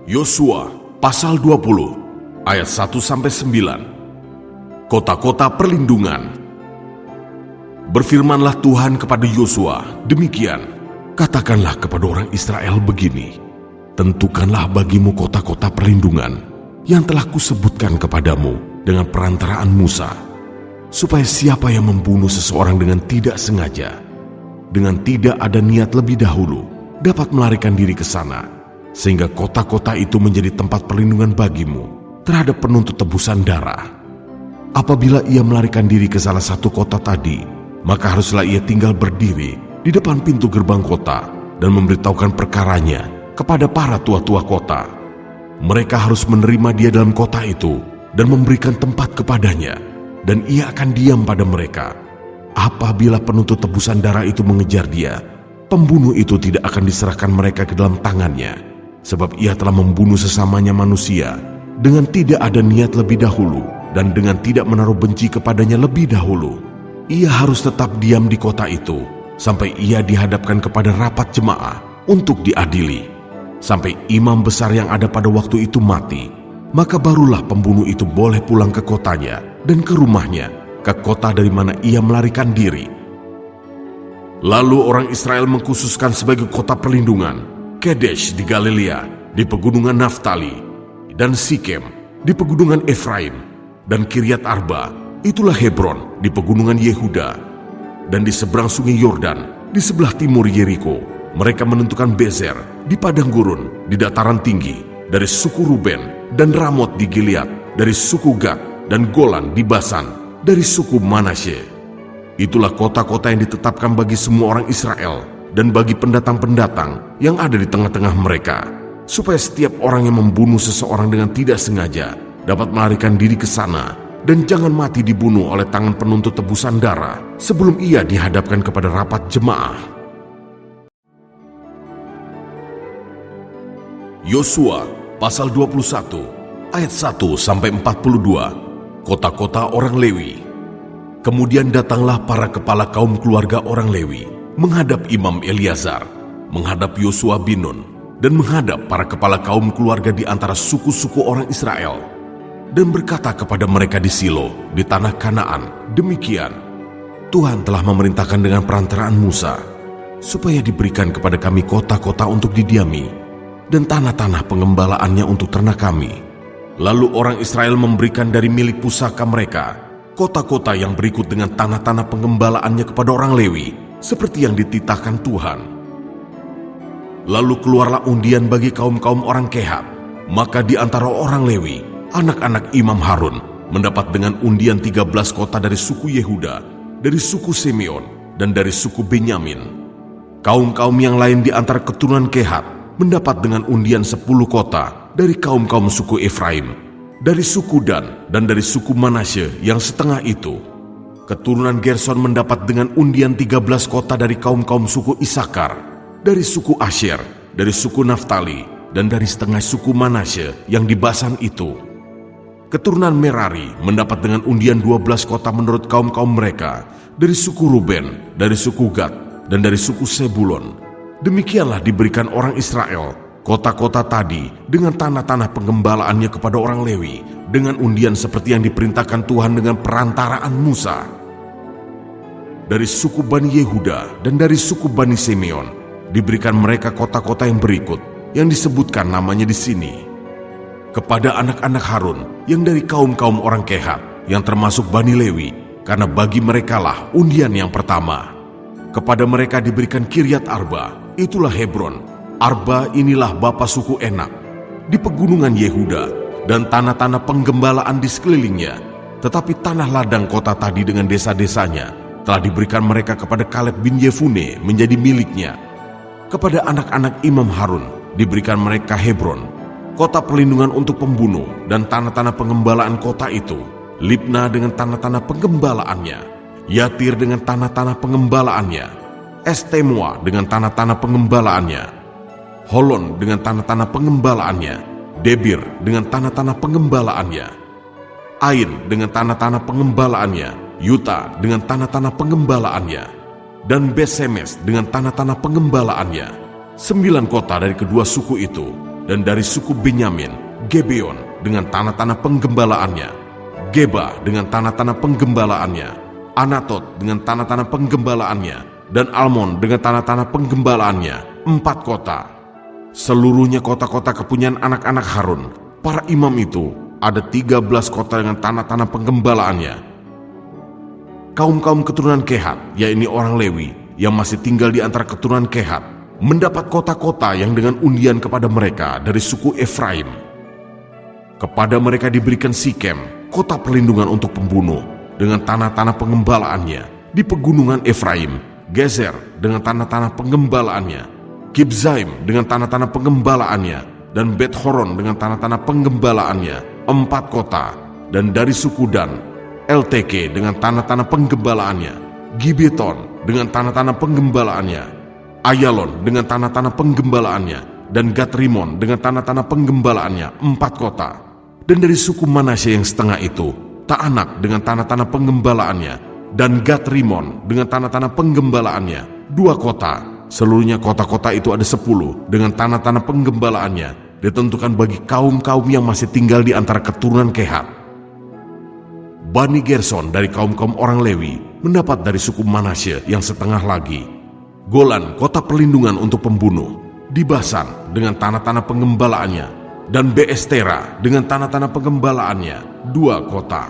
Yosua pasal 20 ayat 1-9. Kota-kota perlindungan. Berfirmanlah Tuhan kepada Yosua, demikian, katakanlah kepada orang Israel begini, tentukanlah bagimu kota-kota perlindungan yang telah kusebutkan kepadamu dengan perantaraan Musa, supaya siapa yang membunuh seseorang dengan tidak sengaja, dengan tidak ada niat lebih dahulu, dapat melarikan diri ke sana, sehingga kota-kota itu menjadi tempat perlindungan bagimu terhadap penuntut tebusan darah. Apabila ia melarikan diri ke salah satu kota tadi, maka haruslah ia tinggal berdiri di depan pintu gerbang kota dan memberitahukan perkaranya kepada para tua-tua kota. Mereka harus menerima dia dalam kota itu dan memberikan tempat kepadanya, dan ia akan diam pada mereka. Apabila penuntut tebusan darah itu mengejar dia, pembunuh itu tidak akan diserahkan mereka ke dalam tangannya, sebab ia telah membunuh sesamanya manusia dengan tidak ada niat lebih dahulu dan dengan tidak menaruh benci kepadanya lebih dahulu. Ia harus tetap diam di kota itu sampai ia dihadapkan kepada rapat jemaah untuk diadili. Sampai imam besar yang ada pada waktu itu mati, maka barulah pembunuh itu boleh pulang ke kotanya dan ke rumahnya, ke kota dari mana ia melarikan diri. Lalu orang Israel mengkhususkan sebagai kota perlindungan Kedesh di Galilea, di pegunungan Naftali, dan Sikem di pegunungan Efraim, dan Kiryat Arba, itulah Hebron di pegunungan Yehuda. Dan di seberang sungai Yordan, di sebelah timur Yeriko, mereka menentukan Bezer di padang gurun, di dataran tinggi, dari suku Ruben, dan Ramot di Gilead, dari suku Gad, dan Golan di Basan, dari suku Manasye. Itulah kota-kota yang ditetapkan bagi semua orang Israel dan bagi pendatang-pendatang yang ada di tengah-tengah mereka, supaya setiap orang yang membunuh seseorang dengan tidak sengaja dapat melarikan diri ke sana dan jangan mati dibunuh oleh tangan penuntut tebusan darah sebelum ia dihadapkan kepada rapat jemaah. Yosua pasal 21 ayat 1 sampai 42. Kota-kota orang Lewi. Kemudian datanglah para kepala kaum keluarga orang Lewi menghadap Imam Eleazar, menghadap Yosua bin Nun, dan menghadap para kepala kaum keluarga di antara suku-suku orang Israel, dan berkata kepada mereka di Silo, di tanah Kanaan, demikian, Tuhan telah memerintahkan dengan perantaraan Musa, supaya diberikan kepada kami kota-kota untuk didiami, dan tanah-tanah pengembalaannya untuk ternak kami. Lalu orang Israel memberikan dari milik pusaka mereka, kota-kota yang berikut dengan tanah-tanah pengembalaannya kepada orang Lewi, seperti yang dititahkan Tuhan. Lalu keluarlah undian bagi kaum-kaum orang Kehat, maka di antara orang Lewi, anak-anak Imam Harun mendapat dengan undian 13 kota dari suku Yehuda, dari suku Simeon, dan dari suku Benyamin. Kaum-kaum yang lain di antara keturunan Kehat mendapat dengan undian 10 kota dari kaum-kaum suku Efraim, dari suku Dan, dan dari suku Manasye yang setengah itu. Keturunan Gerson mendapat dengan undian 13 kota dari kaum-kaum suku Isakar, dari suku Asher, dari suku Naftali, dan dari setengah suku Manasye yang di Basan itu. Keturunan Merari mendapat dengan undian 12 kota menurut kaum-kaum mereka, dari suku Ruben, dari suku Gad, dan dari suku Sebulon. Demikianlah diberikan orang Israel kota-kota tadi dengan tanah-tanah penggembalaannya kepada orang Lewi, dengan undian seperti yang diperintahkan Tuhan dengan perantaraan Musa. Dari suku Bani Yehuda dan dari suku Bani Simeon diberikan mereka kota-kota yang berikut, yang disebutkan namanya di sini. Kepada anak-anak Harun yang dari kaum-kaum orang Kehat, yang termasuk Bani Lewi, karena bagi merekalah undian yang pertama. Kepada mereka diberikan Kiryat Arba, itulah Hebron. Arba inilah bapa suku Enak, di pegunungan Yehuda, dan tanah-tanah penggembalaan di sekelilingnya. Tetapi tanah ladang kota tadi dengan desa-desanya telah diberikan mereka kepada Kaleb bin Yefune menjadi miliknya. Kepada anak-anak Imam Harun diberikan mereka Hebron, kota perlindungan untuk pembunuh, dan tanah-tanah pengembalaan kota itu, Libna dengan tanah-tanah penggembalaannya, Yatir dengan tanah-tanah pengembalaannya, Estemoa dengan tanah-tanah pengembalaannya, Holon dengan tanah-tanah pengembalaannya, Debir dengan tanah-tanah pengembalaannya, Ain dengan tanah-tanah pengembalaannya, Yuta dengan tanah-tanah pengembalaannya, dan Besemes dengan tanah-tanah pengembalaannya. 9 kota dari kedua suku itu, dan dari suku Benyamin, Gebeon dengan tanah-tanah penggembalaannya, Geba dengan tanah-tanah penggembalaannya, Anatot dengan tanah-tanah penggembalaannya, dan Almon dengan tanah-tanah penggembalaannya. 4 kota. Seluruhnya kota-kota kepunyaan anak-anak Harun, para imam itu, ada 13 kota dengan tanah-tanah penggembalaannya. Kaum-kaum keturunan Kehat, yaitu orang Lewi, yang masih tinggal di antara keturunan Kehat, mendapat kota-kota yang dengan undian kepada mereka dari suku Efraim. Kepada mereka diberikan Sikem, kota perlindungan untuk pembunuh, dengan tanah-tanah pengembalaannya, di pegunungan Efraim, Gezer dengan tanah-tanah pengembalaannya, Kibzaim dengan tanah-tanah pengembalaannya, dan Bet Horon dengan tanah-tanah penggembalaannya. 4 kota. Dan dari suku Dan, LTK dengan tanah-tanah penggembalaannya, Gibeton dengan tanah-tanah penggembalaannya, Ayalon dengan tanah-tanah penggembalaannya, dan Gat Rimon dengan tanah-tanah penggembalaannya. 4 kota. Dan dari suku Manasye yang setengah itu, Taanak dengan tanah-tanah penggembalaannya, dan Gat Rimon dengan tanah-tanah penggembalaannya, 2 kota. Seluruhnya kota-kota itu ada 10 dengan tanah-tanah penggembalaannya, ditentukan bagi kaum-kaum yang masih tinggal di antara keturunan Kehat. Bani Gerson dari kaum-kaum orang Lewi mendapat dari suku Manasye yang setengah lagi. Golan, kota perlindungan untuk pembunuh, di Basan dengan tanah-tanah penggembalaannya, dan Beestera dengan tanah-tanah penggembalaannya, 2 kota.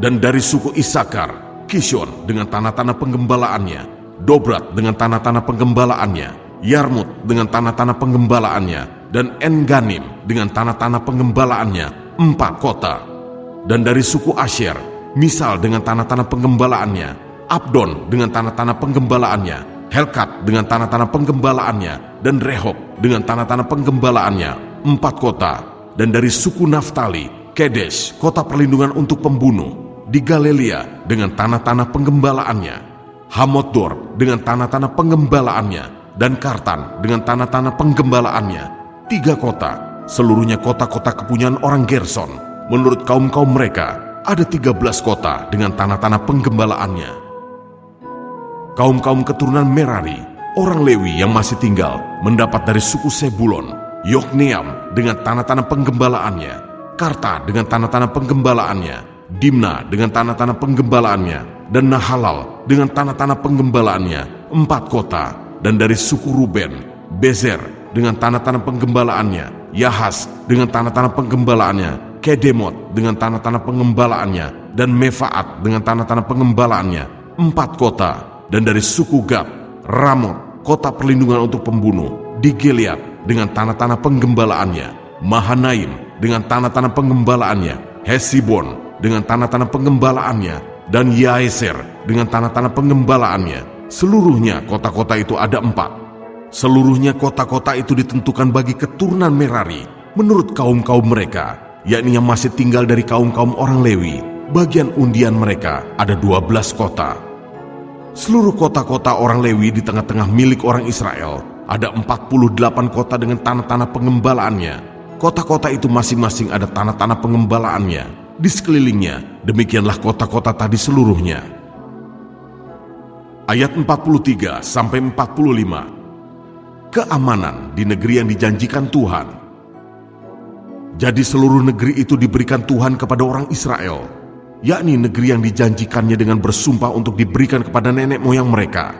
Dan dari suku Isakar, Kishon dengan tanah-tanah penggembalaannya, Dobrat dengan tanah-tanah penggembalaannya, Yarmut dengan tanah-tanah penggembalaannya, dan En-Ganim dengan tanah-tanah penggembalaannya, 4 kota. Dan dari suku Asher, Misal dengan tanah-tanah penggembalaannya, Abdon dengan tanah-tanah penggembalaannya, Helkat dengan tanah-tanah penggembalaannya, dan Rehob dengan tanah-tanah penggembalaannya, 4 kota. Dan dari suku Naftali, Kedesh, kota perlindungan untuk pembunuh, di Galilea dengan tanah-tanah penggembalaannya, Hamotdor dengan tanah-tanah penggembalaannya, dan Kartan dengan tanah-tanah penggembalaannya, 3 kota. Seluruhnya kota-kota kepunyaan orang Gerson. Menurut kaum-kaum mereka, ada 13 kota dengan tanah-tanah penggembalaannya. Kaum-kaum keturunan Merari, orang Lewi yang masih tinggal, mendapat dari suku Sebulon, Yokneam dengan tanah-tanah penggembalaannya, Karta dengan tanah-tanah penggembalaannya, Dimna dengan tanah-tanah penggembalaannya, dan Nahalal dengan tanah-tanah penggembalaannya, 4 kota. Dan dari suku Ruben, Bezer dengan tanah-tanah penggembalaannya, Yahas dengan tanah-tanah penggembalaannya, Kedemot dengan tanah-tanah pengembalaannya, dan Mefaat dengan tanah-tanah pengembalaannya, 4 kota. Dan dari suku Gad, Ramot, kota perlindungan untuk pembunuh, di Gilead dengan tanah-tanah penggembalaannya, Mahanaim dengan tanah-tanah penggembalaannya, Hesibon dengan tanah-tanah penggembalaannya, dan Yaeser dengan tanah-tanah penggembalaannya. Seluruhnya kota-kota itu ada 4. Seluruhnya kota-kota itu ditentukan bagi keturunan Merari menurut kaum-kaum mereka, yakni yang masih tinggal dari kaum-kaum orang Lewi. Bagian undian mereka ada 12 kota. Seluruh kota-kota orang Lewi di tengah-tengah milik orang Israel ada 48 kota dengan tanah-tanah pengembalaannya. Kota-kota itu masing-masing ada tanah-tanah pengembalaannya di sekelilingnya. Demikianlah kota-kota tadi seluruhnya. Ayat 43 sampai 45. Keamanan di negeri yang dijanjikan Tuhan. Jadi seluruh negeri itu diberikan Tuhan kepada orang Israel, yakni negeri yang dijanjikannya dengan bersumpah untuk diberikan kepada nenek moyang mereka.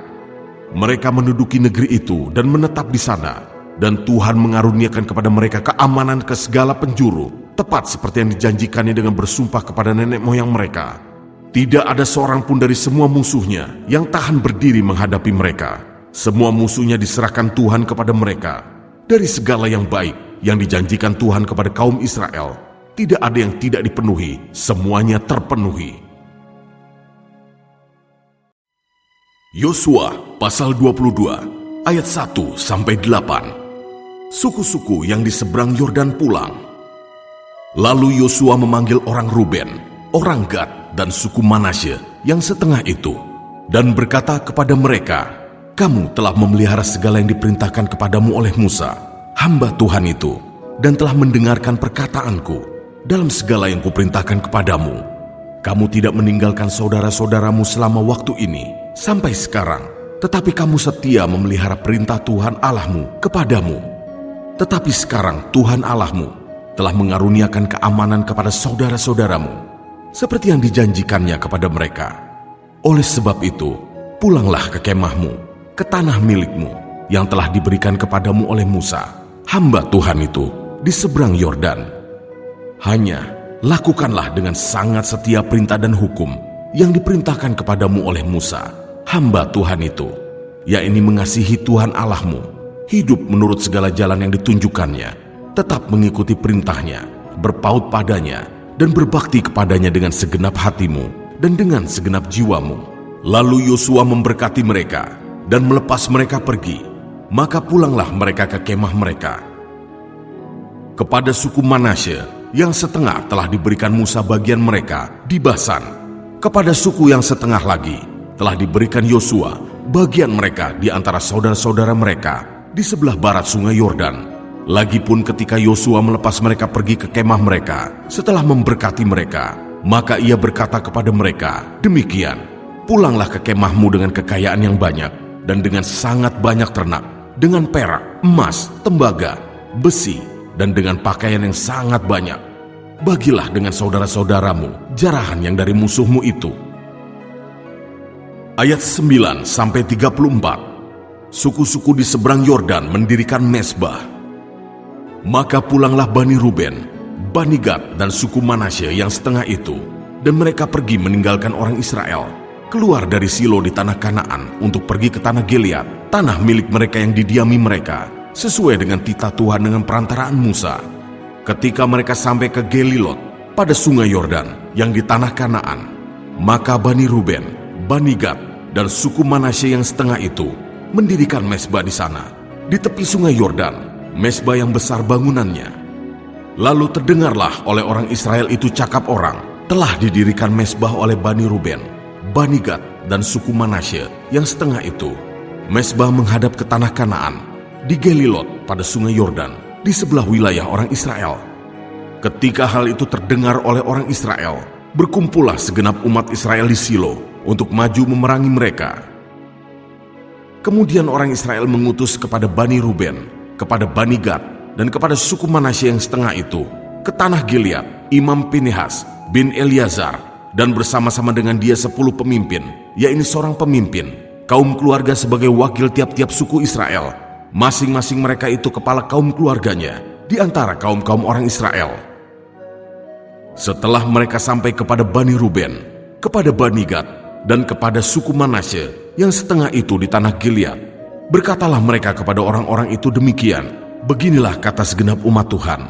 Mereka menduduki negeri itu dan menetap di sana, dan Tuhan mengaruniakan kepada mereka keamanan ke segala penjuru, tepat seperti yang dijanjikannya dengan bersumpah kepada nenek moyang mereka. Tidak ada seorang pun dari semua musuhnya yang tahan berdiri menghadapi mereka. Semua musuhnya diserahkan Tuhan kepada mereka. Dari segala yang baik yang dijanjikan Tuhan kepada kaum Israel, tidak ada yang tidak dipenuhi, semuanya terpenuhi. Yosua pasal 22 ayat 1 sampai 8. Suku-suku yang di seberang Yordan pulang. Lalu Yosua memanggil orang Ruben, orang Gad, dan suku Manasye yang setengah itu, dan berkata kepada mereka, "Kamu telah memelihara segala yang diperintahkan kepadamu oleh Musa, hamba Tuhan itu, dan telah mendengarkan perkataanku dalam segala yang kuperintahkan kepadamu. Kamu tidak meninggalkan saudara-saudaramu selama waktu ini sampai sekarang, tetapi kamu setia memelihara perintah Tuhan Allahmu kepadamu. Tetapi sekarang Tuhan Allahmu telah mengaruniakan keamanan kepada saudara-saudaramu, seperti yang dijanjikannya kepada mereka. Oleh sebab itu, pulanglah ke kemahmu, ke tanah milikmu, yang telah diberikan kepadamu oleh Musa, hamba Tuhan itu, di seberang Yordan. Hanya lakukanlah dengan sangat setia perintah dan hukum yang diperintahkan kepadamu oleh Musa, hamba Tuhan itu, yakni mengasihi Tuhan Allahmu, hidup menurut segala jalan yang ditunjukkannya, tetap mengikuti perintahnya, berpaut padanya, dan berbakti kepadanya dengan segenap hatimu dan dengan segenap jiwamu." Lalu Yosua memberkati mereka dan melepas mereka pergi. Maka pulanglah mereka ke kemah mereka. Kepada suku Manasye yang setengah telah diberikan Musa bagian mereka di Basan. Kepada suku yang setengah lagi telah diberikan Yosua bagian mereka di antara saudara-saudara mereka di sebelah barat sungai Yordan. Lagipun ketika Yosua melepas mereka pergi ke kemah mereka, setelah memberkati mereka, maka ia berkata kepada mereka, "Demikian, pulanglah ke kemahmu dengan kekayaan yang banyak, dan dengan sangat banyak ternak, dengan perak, emas, tembaga, besi, dan dengan pakaian yang sangat banyak. Bagilah dengan saudara-saudaramu jarahan yang dari musuhmu itu." Ayat 9-34. Suku-suku di seberang Yordan mendirikan mezbah. Maka pulanglah Bani Ruben, Bani Gad, dan suku Manasye yang setengah itu, dan mereka pergi meninggalkan orang Israel, keluar dari Silo di tanah Kanaan untuk pergi ke tanah Gilead, tanah milik mereka yang didiami mereka, sesuai dengan titah Tuhan dengan perantaraan Musa. Ketika mereka sampai ke Gelilot, pada sungai Yordan yang di tanah Kanaan, maka Bani Ruben, Bani Gad, dan suku Manasye yang setengah itu mendirikan mezbah di sana, di tepi sungai Yordan, mezbah yang besar bangunannya. Lalu terdengarlah oleh orang Israel itu cakap orang, telah didirikan mezbah oleh Bani Ruben, Bani Gad, dan suku Manasye yang setengah itu. Mezbah menghadap ke tanah Kanaan, di Gelilot pada sungai Yordan, di sebelah wilayah orang Israel. Ketika hal itu terdengar oleh orang Israel, berkumpullah segenap umat Israel di Silo untuk maju memerangi mereka. Kemudian orang Israel mengutus kepada Bani Ruben, kepada Bani Gad, dan kepada suku Manasye yang setengah itu, ke tanah Gilead, Imam Pinehas bin Eleazar, dan bersama-sama dengan dia 10 pemimpin, yaitu seorang pemimpin, kaum keluarga sebagai wakil tiap-tiap suku Israel, masing-masing mereka itu kepala kaum keluarganya, di antara kaum-kaum orang Israel. Setelah mereka sampai kepada Bani Ruben, kepada Bani Gad, dan kepada suku Manasye yang setengah itu di tanah Gilead, berkatalah mereka kepada orang-orang itu demikian, "Beginilah kata segenap umat Tuhan,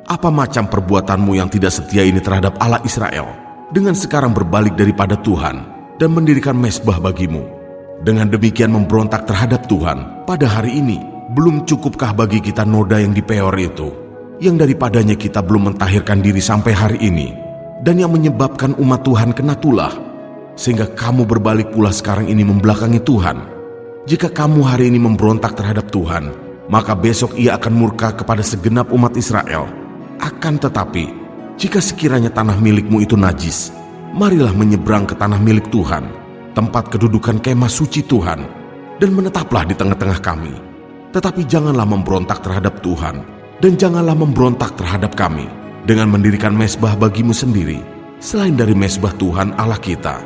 apa macam perbuatanmu yang tidak setia ini terhadap Allah Israel, dengan sekarang berbalik daripada Tuhan dan mendirikan mezbah bagimu. Dengan demikian memberontak terhadap Tuhan pada hari ini. Belum cukupkah bagi kita noda yang di Peor itu, yang daripadanya kita belum mentahirkan diri sampai hari ini, dan yang menyebabkan umat Tuhan kena tulah, sehingga kamu berbalik pula sekarang ini membelakangi Tuhan? Jika kamu hari ini memberontak terhadap Tuhan, maka besok ia akan murka kepada segenap umat Israel. Akan tetapi, jika sekiranya tanah milikmu itu najis, marilah menyeberang ke tanah milik Tuhan, tempat kedudukan kemah suci Tuhan, dan menetaplah di tengah-tengah kami. Tetapi janganlah memberontak terhadap Tuhan, dan janganlah memberontak terhadap kami, dengan mendirikan mezbah bagimu sendiri, selain dari mezbah Tuhan Allah kita."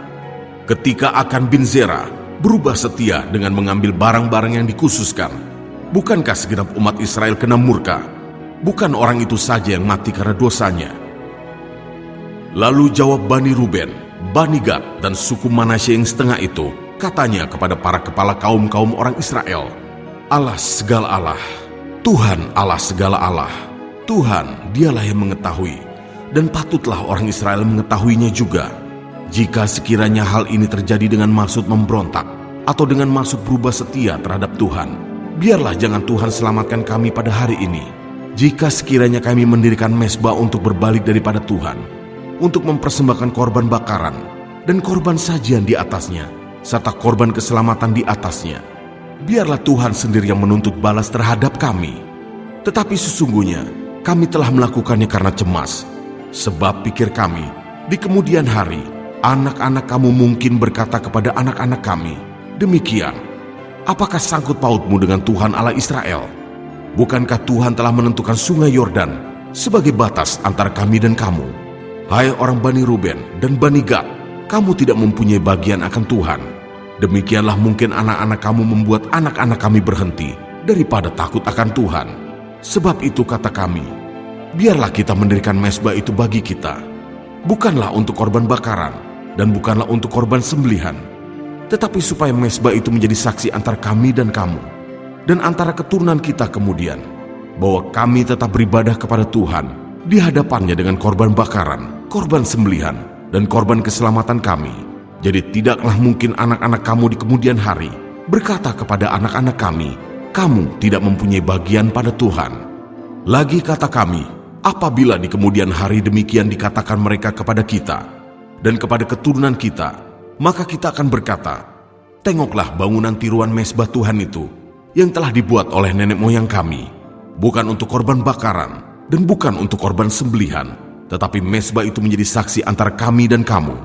Ketika Akan bin Zerah berubah setia dengan mengambil barang-barang yang dikhususkan, bukankah segenap umat Israel kena murka? Bukan orang itu saja yang mati karena dosanya. Lalu jawab Bani Ruben, Bani Gad, dan suku Manasye yang setengah itu, katanya kepada para kepala kaum-kaum orang Israel, "Allah segala Allah, Tuhan Allah segala Allah, Tuhan dialah yang mengetahui, dan patutlah orang Israel mengetahuinya juga. Jika sekiranya hal ini terjadi dengan maksud memberontak, atau dengan maksud berubah setia terhadap Tuhan, biarlah jangan Tuhan selamatkan kami pada hari ini. Jika sekiranya kami mendirikan mezbah untuk berbalik daripada Tuhan, untuk mempersembahkan korban bakaran, dan korban sajian di atasnya, serta korban keselamatan di atasnya, biarlah Tuhan sendiri yang menuntut balas terhadap kami. Tetapi sesungguhnya kami telah melakukannya karena cemas, sebab pikir kami, di kemudian hari, anak-anak kamu mungkin berkata kepada anak-anak kami, 'Demikian, apakah sangkut pautmu dengan Tuhan Allah Israel? Bukankah Tuhan telah menentukan sungai Yordan sebagai batas antara kami dan kamu? Hai orang Bani Ruben dan Bani Gad, kamu tidak mempunyai bagian akan Tuhan. Demikianlah mungkin anak-anak kamu membuat anak-anak kami berhenti daripada takut akan Tuhan. Sebab itu kata kami, biarlah kita mendirikan mezbah itu bagi kita, bukanlah untuk korban bakaran, dan bukanlah untuk korban sembelihan, tetapi supaya mezbah itu menjadi saksi antara kami dan kamu, dan antara keturunan kita kemudian, bahwa kami tetap beribadah kepada Tuhan di hadapannya dengan korban bakaran, korban sembelihan, dan korban keselamatan kami. Jadi tidaklah mungkin anak-anak kamu di kemudian hari berkata kepada anak-anak kami, 'Kamu tidak mempunyai bagian pada Tuhan.' Lagi kata kami, apabila di kemudian hari demikian dikatakan mereka kepada kita dan kepada keturunan kita, maka kita akan berkata, 'Tengoklah bangunan tiruan mezbah Tuhan itu yang telah dibuat oleh nenek moyang kami. bukan untuk korban bakaran dan bukan untuk korban sembelihan, tetapi mezbah itu menjadi saksi antara kami dan kamu.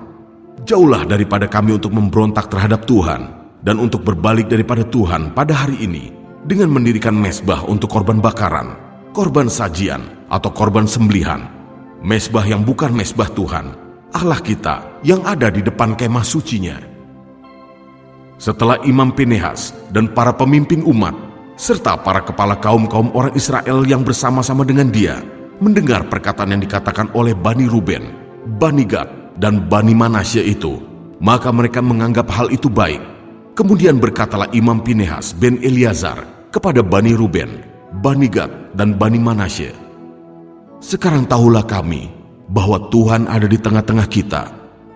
Jauhlah daripada kami untuk memberontak terhadap Tuhan dan untuk berbalik daripada Tuhan pada hari ini dengan mendirikan mezbah untuk korban bakaran, korban sajian atau korban sembelihan, mezbah yang bukan mezbah Tuhan, Allah kita yang ada di depan kemah sucinya." Setelah Imam Pinehas dan para pemimpin umat serta para kepala kaum-kaum orang Israel yang bersama-sama dengan dia mendengar perkataan yang dikatakan oleh Bani Ruben, Bani Gad, dan Bani Manasye itu, maka mereka menganggap hal itu baik. Kemudian berkatalah Imam Pinehas bin Eleazar kepada Bani Ruben, Bani Gad, dan Bani Manasye, "Sekarang tahulah kami bahwa Tuhan ada di tengah-tengah kita,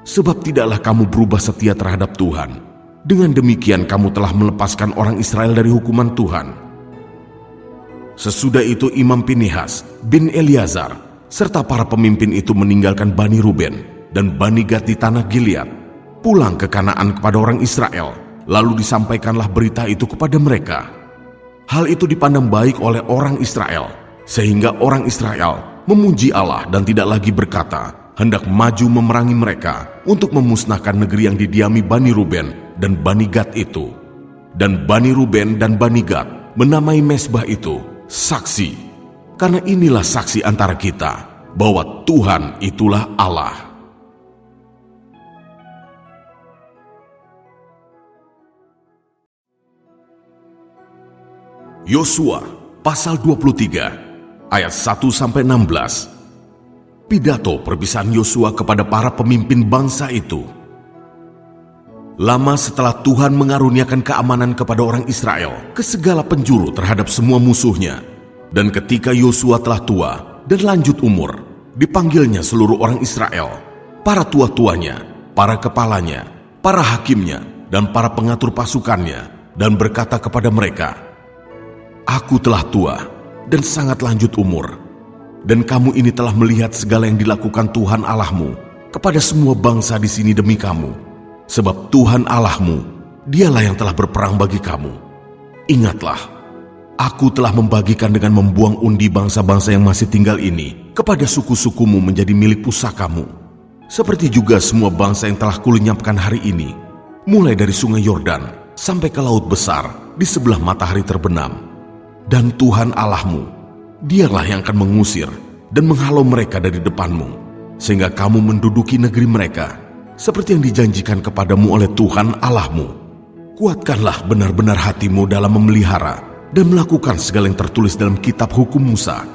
sebab tidaklah kamu berubah setia terhadap Tuhan. Dengan demikian kamu telah melepaskan orang Israel dari hukuman Tuhan." Sesudah itu Imam Pinehas bin Eleazar serta para pemimpin itu meninggalkan Bani Ruben dan Bani Gad di tanah Gilead, pulang ke Kanaan kepada orang Israel. Lalu disampaikanlah berita itu kepada mereka. Hal itu dipandang baik oleh orang Israel, sehingga orang Israel memuji Allah dan tidak lagi berkata hendak maju memerangi mereka untuk memusnahkan negeri yang didiami Bani Ruben dan Bani Gad itu. Dan Bani Ruben dan Bani Gad menamai mezbah itu saksi, karena inilah saksi antara kita bahwa Tuhan itulah Allah. Yosua pasal 23 ayat 1-16. Pidato perpisahan Yosua kepada para pemimpin bangsa itu. Lama setelah Tuhan mengaruniakan keamanan kepada orang Israel ke segala penjuru terhadap semua musuhnya, dan ketika Yosua telah tua dan lanjut umur, dipanggilnya seluruh orang Israel, para tua-tuanya, para kepalanya, para hakimnya, dan para pengatur pasukannya, dan berkata kepada mereka, "Aku telah tua dan sangat lanjut umur, dan kamu ini telah melihat segala yang dilakukan Tuhan Allahmu kepada semua bangsa di sini demi kamu. Sebab Tuhan Allahmu, dialah yang telah berperang bagi kamu. Ingatlah, aku telah membagikan dengan membuang undi bangsa-bangsa yang masih tinggal ini kepada suku-sukumu menjadi milik pusakamu. Seperti juga semua bangsa yang telah kulenyapkan hari ini, mulai dari sungai Yordan sampai ke laut besar di sebelah matahari terbenam. Dan Tuhan Allahmu, dialah yang akan mengusir dan menghalau mereka dari depanmu, sehingga kamu menduduki negeri mereka, seperti yang dijanjikan kepadamu oleh Tuhan Allahmu. Kuatkanlah benar-benar hatimu dalam memelihara dan melakukan segala yang tertulis dalam kitab hukum Musa,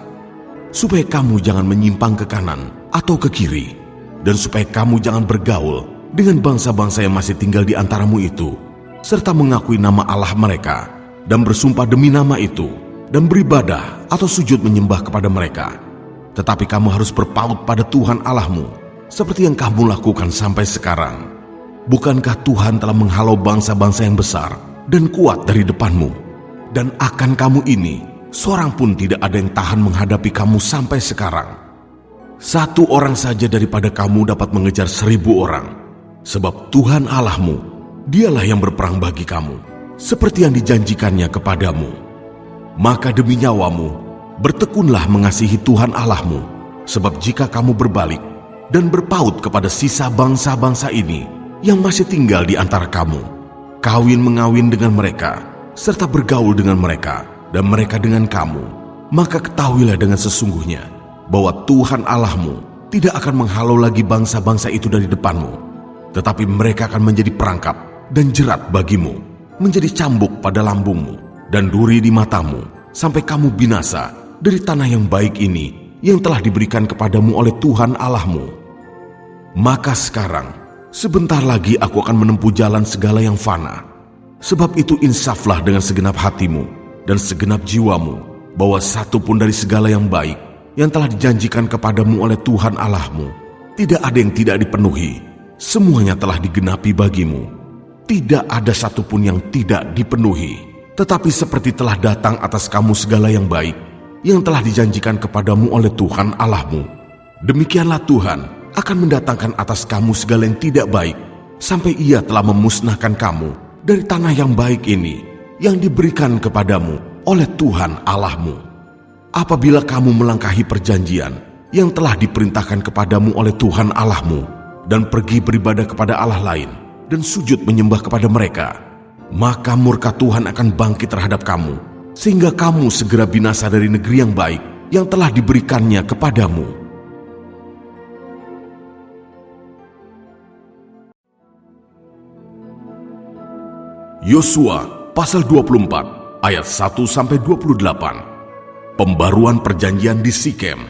supaya kamu jangan menyimpang ke kanan atau ke kiri, dan supaya kamu jangan bergaul dengan bangsa-bangsa yang masih tinggal di antaramu itu, serta mengakui nama Allah mereka, dan bersumpah demi nama itu, dan beribadah atau sujud menyembah kepada mereka. Tetapi kamu harus berpaut pada Tuhan Allahmu, seperti yang kamu lakukan sampai sekarang. Bukankah Tuhan telah menghalau bangsa-bangsa yang besar dan kuat dari depanmu? Dan akan kamu ini, seorang pun tidak ada yang tahan menghadapi kamu sampai sekarang. Satu orang saja daripada kamu dapat mengejar 1000 orang. Sebab Tuhan Allahmu, dialah yang berperang bagi kamu, seperti yang dijanjikannya kepadamu. Maka demi nyawamu, bertekunlah mengasihi Tuhan Allahmu, sebab jika kamu berbalik dan berpaut kepada sisa bangsa-bangsa ini yang masih tinggal di antara kamu, kawin-mengawin dengan mereka, serta bergaul dengan mereka, dan mereka dengan kamu, maka ketahuilah dengan sesungguhnya bahwa Tuhan Allahmu tidak akan menghalau lagi bangsa-bangsa itu dari depanmu, tetapi mereka akan menjadi perangkap dan jerat bagimu, menjadi cambuk pada lambungmu, dan duri di matamu, sampai kamu binasa dari tanah yang baik ini yang telah diberikan kepadamu oleh Tuhan Allahmu. Maka sekarang, sebentar lagi aku akan menempuh jalan segala yang fana. Sebab itu insaflah dengan segenap hatimu dan segenap jiwamu, bahwa satu pun dari segala yang baik yang telah dijanjikan kepadamu oleh Tuhan Allahmu, tidak ada yang tidak dipenuhi. Semuanya telah digenapi bagimu. Tidak ada satupun yang tidak dipenuhi. Tetapi seperti telah datang atas kamu segala yang baik yang telah dijanjikan kepadamu oleh Tuhan Allahmu, demikianlah Tuhan akan mendatangkan atas kamu segala yang tidak baik, sampai Ia telah memusnahkan kamu dari tanah yang baik ini yang diberikan kepadamu oleh Tuhan Allahmu. apabila kamu melangkahi perjanjian yang telah diperintahkan kepadamu oleh Tuhan Allahmu dan pergi beribadah kepada Allah lain dan sujud menyembah kepada mereka, maka murka Tuhan akan bangkit terhadap kamu, sehingga kamu segera binasa dari negeri yang baik yang telah diberikannya kepadamu. Yosua pasal 24 ayat 1-28. Pembaruan perjanjian di Sikem.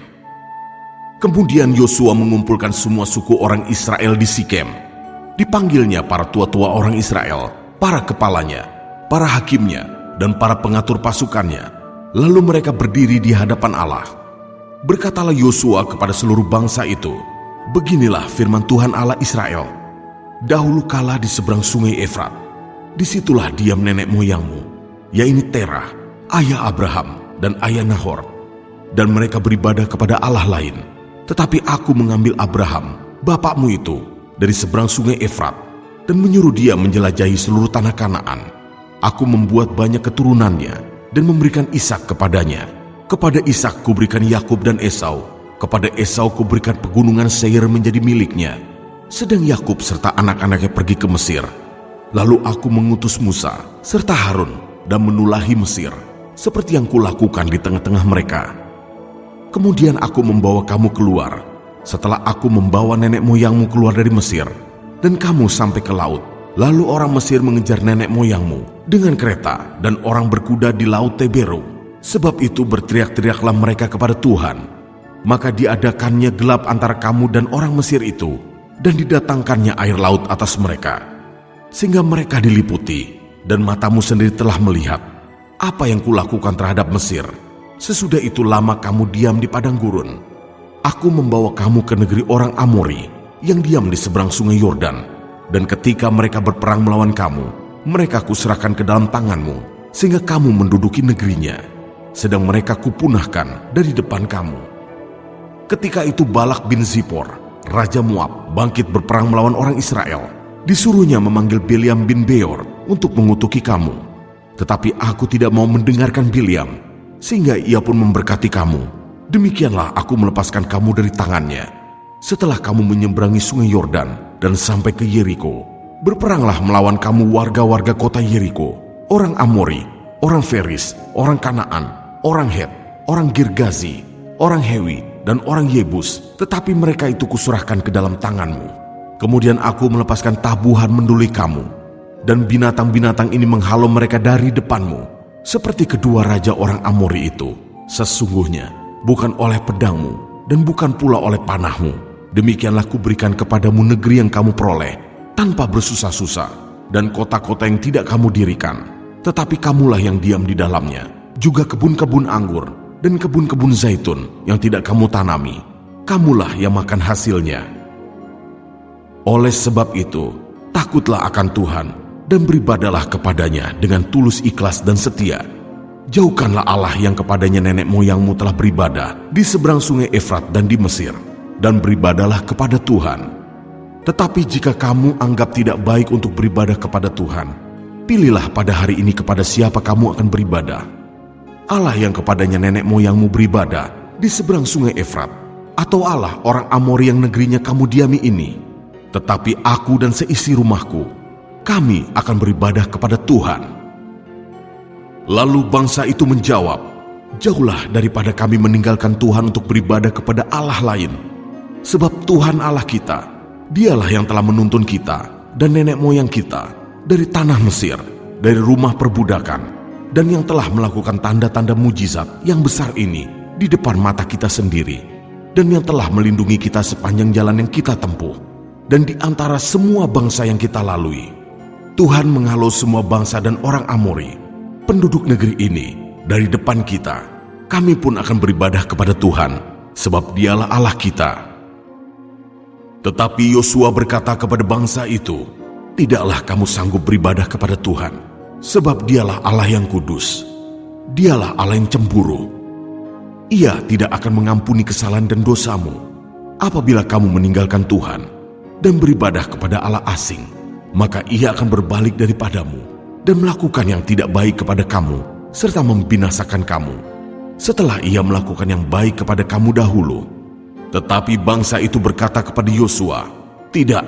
Kemudian Yosua mengumpulkan semua suku orang Israel di Sikem. Dipanggilnya para tua-tua orang Israel, para kepalanya, para hakimnya, dan para pengatur pasukannya. Lalu mereka berdiri di hadapan Allah. Berkatalah Yosua kepada seluruh bangsa itu, "Beginilah firman Tuhan Allah Israel. Dahulu kala di seberang sungai Efrat, disitulah diam nenek moyangmu, yaitu Terah, ayah Abraham dan ayah Nahor. Dan mereka beribadah kepada Allah lain. Tetapi aku mengambil Abraham, bapakmu itu, dari seberang sungai Efrat, dan menyuruh dia menjelajahi seluruh tanah Kanaan. Aku membuat banyak keturunannya, dan memberikan Ishak kepadanya. Kepada Ishak kuberikan Yakub dan Esau. Kepada Esau kuberikan pegunungan Seir menjadi miliknya. Sedang Yakub serta anak-anaknya pergi ke Mesir. Lalu aku mengutus Musa serta Harun dan menulahi Mesir, seperti yang kulakukan di tengah-tengah mereka. Kemudian aku membawa kamu keluar, setelah aku membawa nenek moyangmu keluar dari Mesir, dan kamu sampai ke laut. Lalu orang Mesir mengejar nenek moyangmu dengan kereta, dan orang berkuda di laut Teberu. Sebab itu berteriak-teriaklah mereka kepada Tuhan. Maka diadakannya gelap antara kamu dan orang Mesir itu, dan didatangkannya air laut atas mereka, sehingga mereka diliputi, dan matamu sendiri telah melihat apa yang kulakukan terhadap Mesir. Sesudah itu lama kamu diam di padang gurun. Aku membawa kamu ke negeri orang Amori yang diam di seberang sungai Yordan, dan ketika mereka berperang melawan kamu, mereka kuserahkan ke dalam tanganmu, sehingga kamu menduduki negerinya, sedang mereka kupunahkan dari depan kamu. Ketika itu Balak bin Zipor, raja Moab, bangkit berperang melawan orang Israel. Disuruhnya memanggil Bileam bin Beor untuk mengutuki kamu. Tetapi aku tidak mau mendengarkan Bileam, sehingga ia pun memberkati kamu. Demikianlah aku melepaskan kamu dari tangannya. Setelah kamu menyeberangi sungai Yordan dan sampai ke Yeriko, berperanglah melawan kamu warga-warga kota Yeriko, orang Amori, orang Feris, orang Kanaan, orang Het, orang Girgazi, orang Hewi, dan orang Yebus. Tetapi mereka itu kuserahkan ke dalam tanganmu. Kemudian aku melepaskan tabuhan menduli kamu, dan binatang-binatang ini menghalau mereka dari depanmu, seperti kedua raja orang Amori itu. Sesungguhnya bukan oleh pedangmu dan bukan pula oleh panahmu. Demikianlah kuberikan kepadamu negeri yang kamu peroleh tanpa bersusah-susah, dan kota-kota yang tidak kamu dirikan, tetapi kamulah yang diam di dalamnya. Juga kebun-kebun anggur dan kebun-kebun zaitun yang tidak kamu tanami, kamulah yang makan hasilnya. Oleh sebab itu, takutlah akan Tuhan dan beribadalah kepadanya dengan tulus ikhlas dan setia. Jauhkanlah Allah yang kepadanya nenek moyangmu telah beribadah di seberang sungai Efrat dan di Mesir, dan beribadalah kepada Tuhan. Tetapi jika kamu anggap tidak baik untuk beribadah kepada Tuhan, pilihlah pada hari ini kepada siapa kamu akan beribadah. Allah yang kepadanya nenek moyangmu beribadah di seberang sungai Efrat, atau Allah orang Amori yang negerinya kamu diami ini. Tetapi aku dan seisi rumahku, kami akan beribadah kepada Tuhan." Lalu bangsa itu menjawab, "Jauhlah daripada kami meninggalkan Tuhan untuk beribadah kepada Allah lain. Sebab Tuhan Allah kita, dialah yang telah menuntun kita dan nenek moyang kita dari tanah Mesir, dari rumah perbudakan, dan yang telah melakukan tanda-tanda mujizat yang besar ini di depan mata kita sendiri, dan yang telah melindungi kita sepanjang jalan yang kita tempuh, dan di antara semua bangsa yang kita lalui. Tuhan menghalau semua bangsa dan orang Amori, penduduk negeri ini, dari depan kita. Kami pun akan beribadah kepada Tuhan, sebab dialah Allah kita." Tetapi Yosua berkata kepada bangsa itu, "Tidaklah kamu sanggup beribadah kepada Tuhan, sebab dialah Allah yang kudus. Dialah Allah yang cemburu. Ia tidak akan mengampuni kesalahan dan dosamu apabila kamu meninggalkan Tuhan dan beribadah kepada Allah asing. Maka ia akan berbalik daripadamu dan melakukan yang tidak baik kepada kamu serta membinasakan kamu. setelah ia melakukan yang baik kepada kamu dahulu." Tetapi bangsa itu berkata kepada Yosua, "Tidak,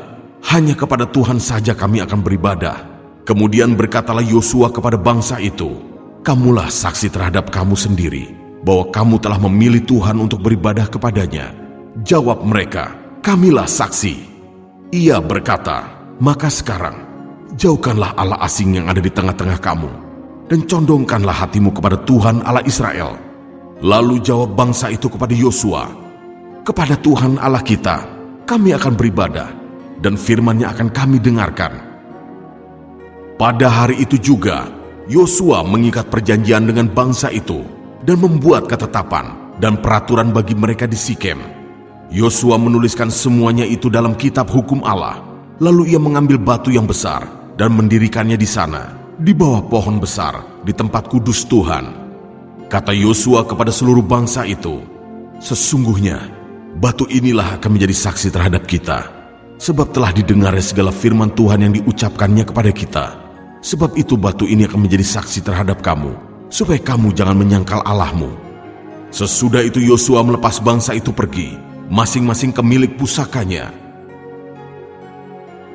hanya kepada Tuhan saja kami akan beribadah." Kemudian berkatalah Yosua kepada bangsa itu, "Kamulah saksi terhadap kamu sendiri bahwa kamu telah memilih Tuhan untuk beribadah kepadanya." Jawab mereka, "Kamilah saksi." Ia berkata, "Maka sekarang jauhkanlah Allah asing yang ada di tengah-tengah kamu, dan condongkanlah hatimu kepada Tuhan Allah Israel." Lalu jawab bangsa itu kepada Yosua, "Kepada Tuhan Allah kita, kami akan beribadah, dan firman-Nya akan kami dengarkan." Pada hari itu juga, Yosua mengikat perjanjian dengan bangsa itu, dan membuat ketetapan dan peraturan bagi mereka di Sikem. Yosua menuliskan semuanya itu dalam kitab hukum Allah. Lalu ia mengambil batu yang besar, dan mendirikannya di sana, di bawah pohon besar, di tempat kudus Tuhan. Kata Yosua kepada seluruh bangsa itu, "Sesungguhnya batu inilah akan menjadi saksi terhadap kita, sebab telah didengarnya segala firman Tuhan yang diucapkannya kepada kita. Sebab itu batu ini akan menjadi saksi terhadap kamu, supaya kamu jangan menyangkal Allahmu." Sesudah itu Yosua melepas bangsa itu pergi, masing-masing ke milik pusakanya.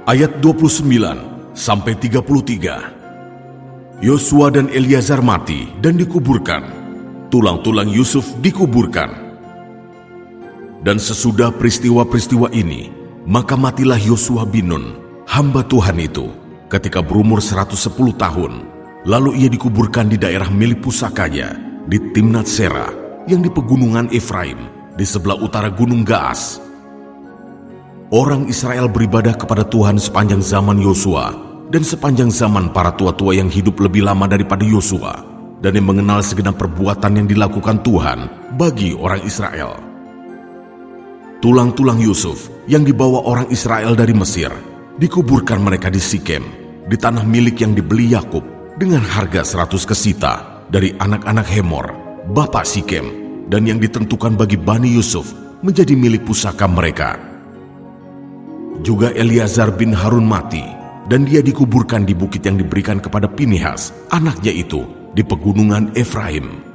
Ayat 29-33. Yosua dan Eleazar mati dan dikuburkan. Tulang-tulang Yusuf dikuburkan. Dan sesudah peristiwa-peristiwa ini, maka matilah Yosua bin Nun, hamba Tuhan itu, ketika berumur 110 tahun. Lalu ia dikuburkan di daerah milik pusakanya, di Timnat Serah, yang di pegunungan Efraim, di sebelah utara Gunung Gaas. Orang Israel beribadah kepada Tuhan sepanjang zaman Yosua, dan sepanjang zaman para tua-tua yang hidup lebih lama daripada Yosua, dan yang mengenal segenap perbuatan yang dilakukan Tuhan bagi orang Israel. Tulang-tulang Yusuf yang dibawa orang Israel dari Mesir, dikuburkan mereka di Sikem, di tanah milik yang dibeli Yakub dengan harga 100 kesita dari anak-anak Hemor, bapak Sikem, dan yang ditentukan bagi Bani Yusuf menjadi milik pusaka mereka. Juga Eleazar bin Harun mati, dan dia dikuburkan di bukit yang diberikan kepada Pinehas, anaknya itu, di pegunungan Efraim.